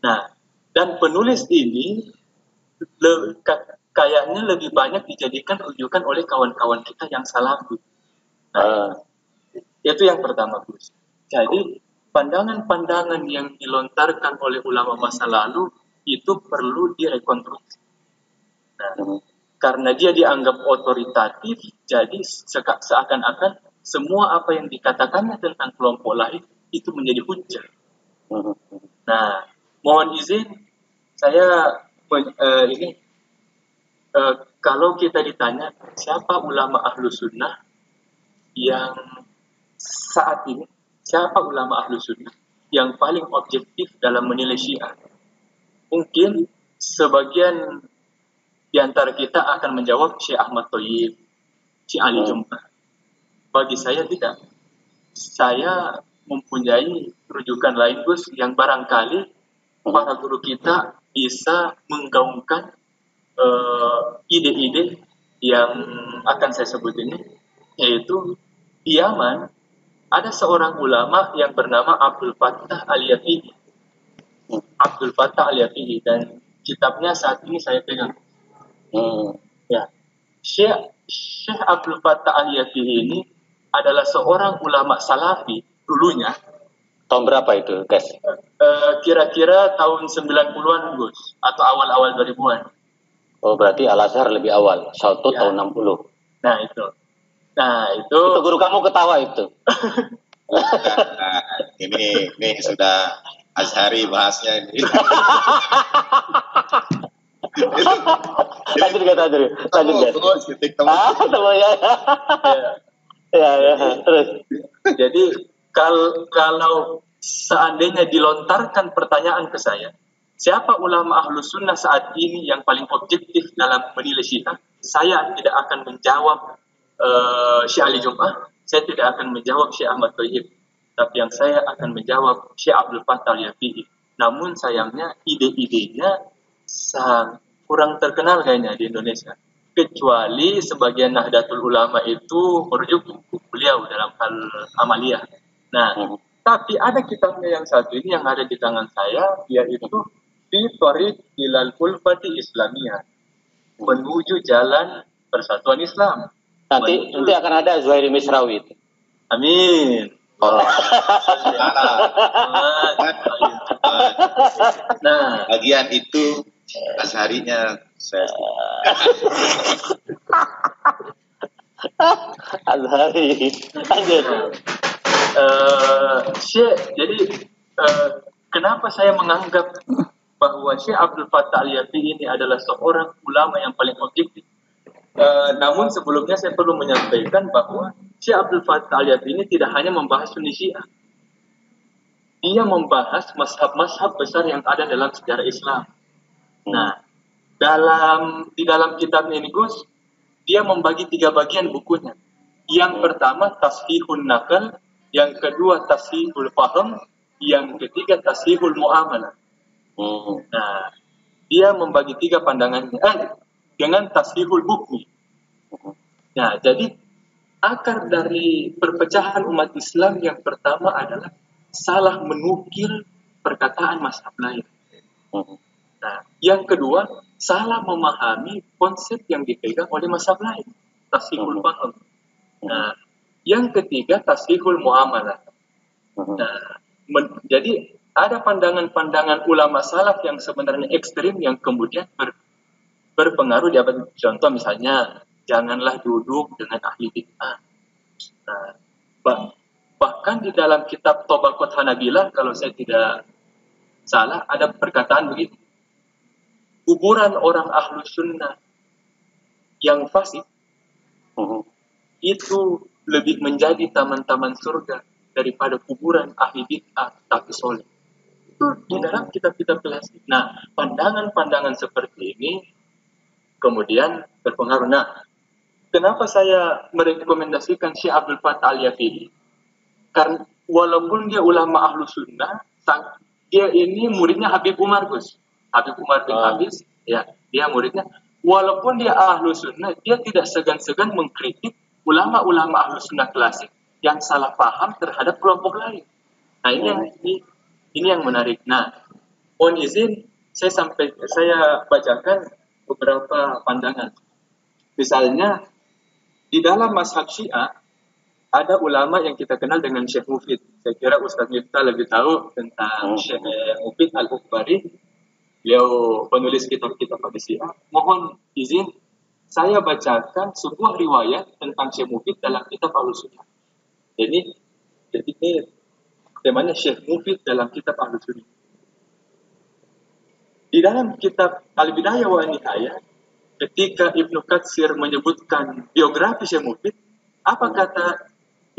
Nah, dan penulis ini kayaknya lebih banyak dijadikan rujukan oleh kawan-kawan kita yang salafi. Nah, itu yang pertama, Gus. Jadi pandangan-pandangan yang dilontarkan oleh ulama masa lalu itu perlu direkonstruksi. Nah, karena dia dianggap otoritatif, jadi seakan-akan semua apa yang dikatakannya tentang kelompok lain itu menjadi hujah. Nah, mohon izin saya kalau kita ditanya siapa ulama ahlu sunnah yang saat ini, siapa ulama ahlu sunnah yang paling objektif dalam menilai Syiah, mungkin sebagian di antara kita akan menjawab Syekh Ahmad Thayyib, Syekh Ali Jumpah. Bagi saya tidak. Saya mempunyai rujukan lain, Gus, yang barangkali para guru kita bisa menggaungkan ide-ide yang akan saya sebut ini, yaitu di Yaman ada seorang ulama yang bernama Abdul Fattah Al-Yafi'i. Abdul Fattah Al-Yafi'i, dan kitabnya saat ini saya pegang. Ya, Syekh Abdul Fattah Al-Yafi'i ini adalah seorang ulama salafi dulunya.
Tahun berapa itu, guys?
Kira-kira tahun 90-an, Gus, atau awal-awal 2000-an.
Oh, berarti Al-Azhar lebih awal, Saltut
Ya.
tahun 60.
Nah, itu.
Itu guru kamu ketawa itu.
Ini sudah Azhari bahasnya ini.
Lanjut guys.
Titik temu.
Semuanya. Ya, terus.
Jadi kalau seandainya dilontarkan pertanyaan ke saya, siapa ulama ahlu sunnah saat ini yang paling objektif dalam menilai Syiah, saya tidak akan menjawab Syekh Ali Jumpah, saya tidak akan menjawab Syekh Ahmad Thayyib, tapi yang saya akan menjawab Syekh Abdul Fattah Al-Yafi'i. Namun sayangnya ide-idenya kurang terkenal kayaknya di Indonesia, kecuali sebagian Nahdlatul Ulama itu merujuk buku beliau dalam hal amaliyah. Nah, tapi ada kitabnya yang satu ini yang ada di tangan saya, yaitu Fi Thariq Ilal Ulfati Islamiyah, menuju jalan persatuan Islam.
Nanti akan ada Zuhairi Misrawi.
Amin. Nah,
bagian itu Azharinya saya.
Azhari.
Jadi kenapa saya menganggap bahwa Syekh Abdul Fattah Al-Yafi'i ini adalah seorang ulama yang paling objektif? Namun sebelumnya saya perlu menyampaikan bahwa Syekh Abdul Fattah Al-Yafi'i ini tidak hanya membahas Sunni Syiah. Dia membahas mazhab-mazhab besar yang ada dalam sejarah Islam. Nah, di dalam kitabnya ini, Gus, dia membagi 3 bagian bukunya. Yang pertama Tashihun Naql, yang kedua Tashihul Fahm, yang ketiga Tashihul Muamalah. Nah, dia membagi 3 pandangannya dengan Tashihul Hukmi. Nah, jadi akar dari perpecahan umat Islam yang pertama adalah salah menukil perkataan mazhab lain. Nah, yang kedua, salah memahami konsep yang dipegang oleh mazhab lain, Tashihul Fahm. Nah, yang ketiga Tashihul Muamalah. Nah, Jadi ada pandangan-pandangan ulama salaf yang sebenarnya ekstrim yang kemudian berpengaruh di abad. Contoh misalnya, janganlah duduk dengan ahli bid'ah. Nah, bahkan di dalam kitab Tabaqat Hanabilah, kalau saya tidak salah, ada perkataan begitu. Kuburan orang ahlu sunnah yang fasik itu lebih menjadi taman-taman surga daripada kuburan ahli bid'ah tapi soleh. Itu di dalam kitab-kitab klasik. Nah, pandangan-pandangan seperti ini kemudian berpengaruh. Nah, kenapa saya merekomendasikan Syekh Abdul Fattah Al-Yafidi? Karena walaupun dia ulama ahlu sunnah, dia ini muridnya Habib Umar Gus. Habib Umar bin Habis, ya, dia muridnya. Walaupun dia ahlu sunnah, dia tidak segan-segan mengkritik ulama-ulama ahlu sunnah klasik yang salah paham terhadap kelompok lain. Nah, ini yang menarik. Nah, mohon izin saya bacakan beberapa pandangan. Misalnya di dalam mazhab Syiah ada ulama yang kita kenal dengan Syekh Mufid. Saya kira Ustaz Miftah lebih tahu tentang Syekh Mufid Al-Ukhbari. Beliau penulis kitab-kitab pada Syiah. Mohon izin saya bacakan sebuah riwayat tentang Syekh Mufid dalam kitab Al-Sunnah. Jadi ini temanya Syekh Mufid dalam kitab Al-Sunnah. Di dalam kitab Al-Bidayah wa Nihayah, ketika Ibnu Katsir menyebutkan biografi Syekh Mufid, apa kata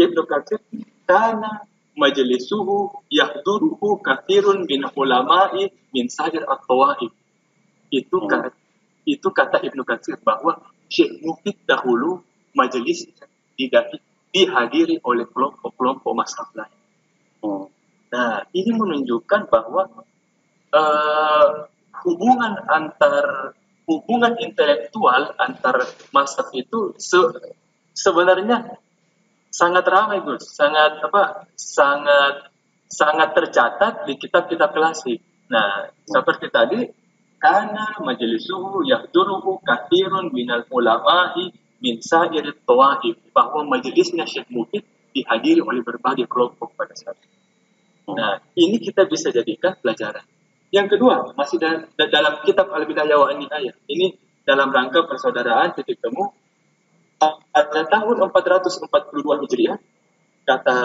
Ibnu Katsir? Karena majlisuhu yahduruhu kathirun min ulama'i min sadir at-tawaif. Itu kata Ibnu Katsir bahwa Syekh Mufid dahulu majelisnya dihadiri oleh kelompok-kelompok mazhab lain. Nah, ini menunjukkan bahwa hubungan intelektual antar mazhab itu sebenarnya sangat ramai, Gus. Sangat tercatat di kitab-kitab klasik. Nah, seperti tadi, karena majelisuhu yahduruhu kathirun minal ulama'i min sa'irit tawaif, bahwa majelisnya Syekh Mufid dihadiri oleh berbagai kelompok pada saat itu. Nah, ini kita bisa jadikan pelajaran. Yang kedua, masih dalam kitab Al-Bidayah wa An-Nihayah. Ini dalam rangka persaudaraan titik temu. Pada tahun 442 Hijriah, kata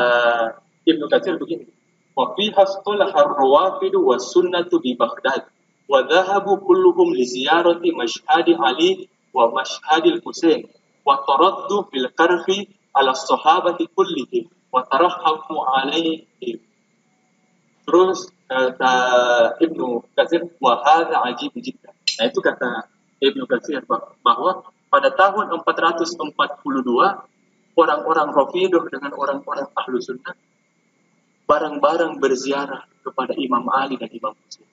Ibnu Katsir begini. Wa fi hastalah ar-rawafidu was sunnatu bi Baghdad. Wa dhahabu kulluhum li ziyarati mashhadi Ali wa mashhadi al-Husain. Wa taraddu bil karfi ala sahabati kullihim. Wa tarahamu alaihim. Terus kata Ibnu Katsir, wahada ajib jiddan. Nah, itu kata Ibnu Katsir bahwa pada tahun 442 orang-orang Rafidhah dengan orang-orang Ahlu Sunnah bareng-bareng berziarah kepada Imam Ali dan Imam Husain.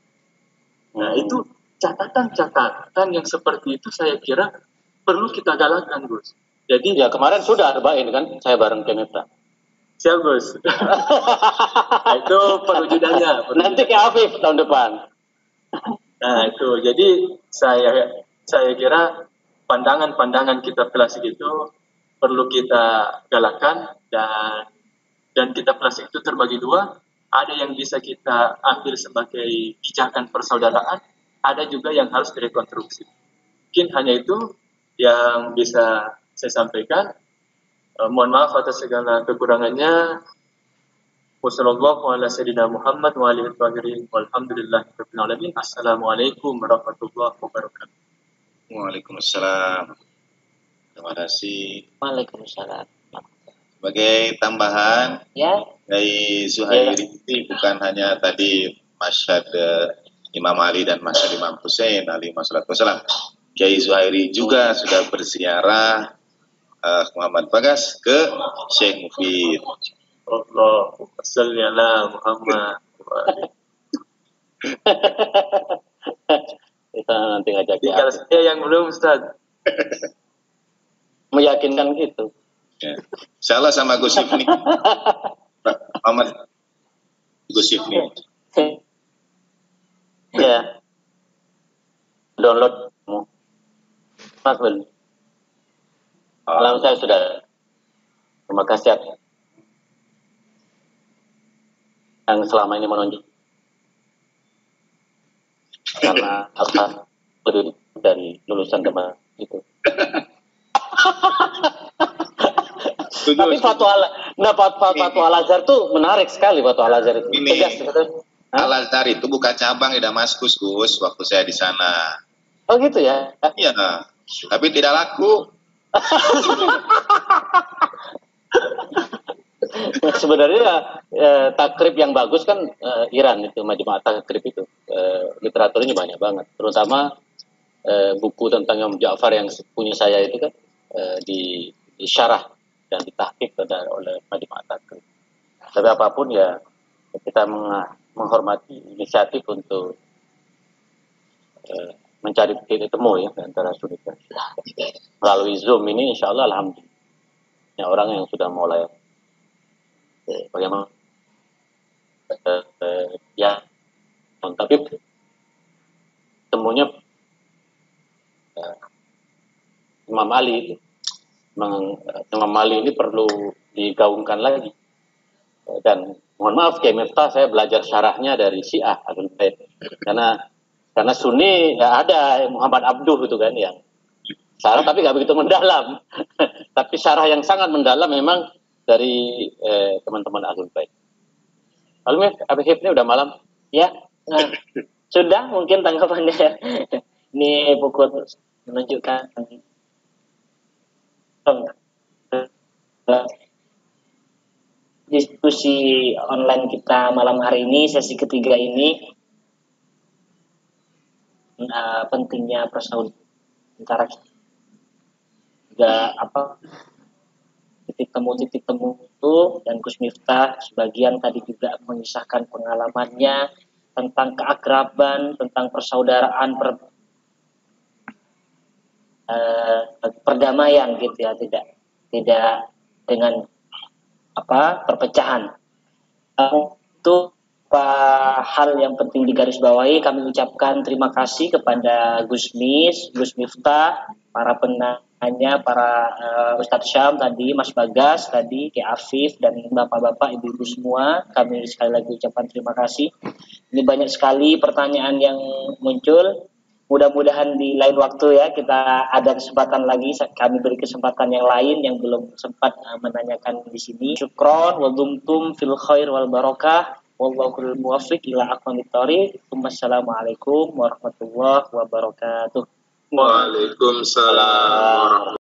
Nah, itu catatan-catatan yang seperti itu saya kira perlu kita galakkan, Gus. Jadi
ya kemarin sudah arba'in kan, saya bareng Keneta.
Siap, Gus. Itu perwujudannya.
Nanti ke Afif tahun depan.
Nah, itu. Jadi saya kira pandangan-pandangan kitab klasik itu perlu kita galakkan, dan kitab klasik itu terbagi dua. Ada yang bisa kita ambil sebagai pijakan persaudaraan, ada juga yang harus direkonstruksi. Mungkin hanya itu yang bisa saya sampaikan. Mohon maaf atas segala kekurangannya. Assalamualaikum warahmatullahi wabarakatuh.
Waalaikumsalam. Terima kasih.
Waalaikumsalam.
Sebagai tambahan
Ya.
dari Zuhairi, bukan hanya tadi masyhad Imam Ali dan masyhad Imam Husain alaihi wassalam. Kiai Zuhairi juga sudah berziarah Muhammad Bagas ke Syekh Mufid.
Allahumma shalli ala Muhammad.
Kita nanti ngajak
Tinggal saya yang belum, Ustaz.
Meyakinkan gitu.
Ya. Insyaallah sama Gus Ifni. Muhammad Gus Ifni.
Ya. Download Mas Bel. Salam saya sudah. Terima kasih. yang selama ini menonjol karena apa lebih dari lulusan teman itu. Tapi fatwa Al-Azhar tuh menarik sekali, fatwa Al-Azhar itu.
Ini Al-Azhar itu bukan cabang di Damaskus, Gus, waktu saya di sana.
Oh gitu ya?
Iya, tapi tidak laku.
Sebenarnya takrib yang bagus kan Iran itu, Majma' Takrib itu. Literaturnya banyak banget, terutama buku tentang Imam Ja'far yang punya saya itu kan di syarah dan ditahqiq oleh Majma' Takrib. Tapi apapun ya kita menghormati inisiatif untuk mencari titik temu ya antara Sunni dan Syiah. Melalui Zoom ini insya Allah alhamdulillah orang yang sudah mulai bagaimana ya, tapi temunya Imam Ali ini perlu digaungkan lagi. Dan mohon maaf Kiai Miftah, saya belajar syarahnya dari Syiah Ahlul Bait, karena Sunni ya ada Muhammad Abduh itu kan yang syarah tapi nggak begitu mendalam. Tapi syarah yang sangat mendalam memang dari teman-teman Ahlul Bait. Lalu Habib ini udah malam
ya. Nah, sudah mungkin tanggapannya ya. Ini pukul menunjukkan diskusi online kita malam hari ini, sesi ketiga ini, pentingnya persaudara antara juga titik temu itu, dan Gus Miftah sebagian tadi juga mengisahkan pengalamannya tentang keakraban, tentang persaudaraan, perdamaian gitu ya, tidak dengan perpecahan. Itu hal yang penting digarisbawahi. Kami ucapkan terima kasih kepada Gus Miftah, para penanya, para Ustadz Syam tadi, Mas Bagas tadi, Ki Afif, dan bapak-bapak, ibu-ibu semua. Kami sekali lagi ucapkan terima kasih. Ini banyak sekali pertanyaan yang muncul. Mudah-mudahan di lain waktu ya kita ada kesempatan lagi, kami beri kesempatan yang lain yang belum sempat menanyakan di sini. Syukron wa dumtum fil khair wal barakah. Wallahul muwaffiq ila aqwamit thoriq. Wassalamualaikum warahmatullahi wabarakatuh.
Waalaikumsalam.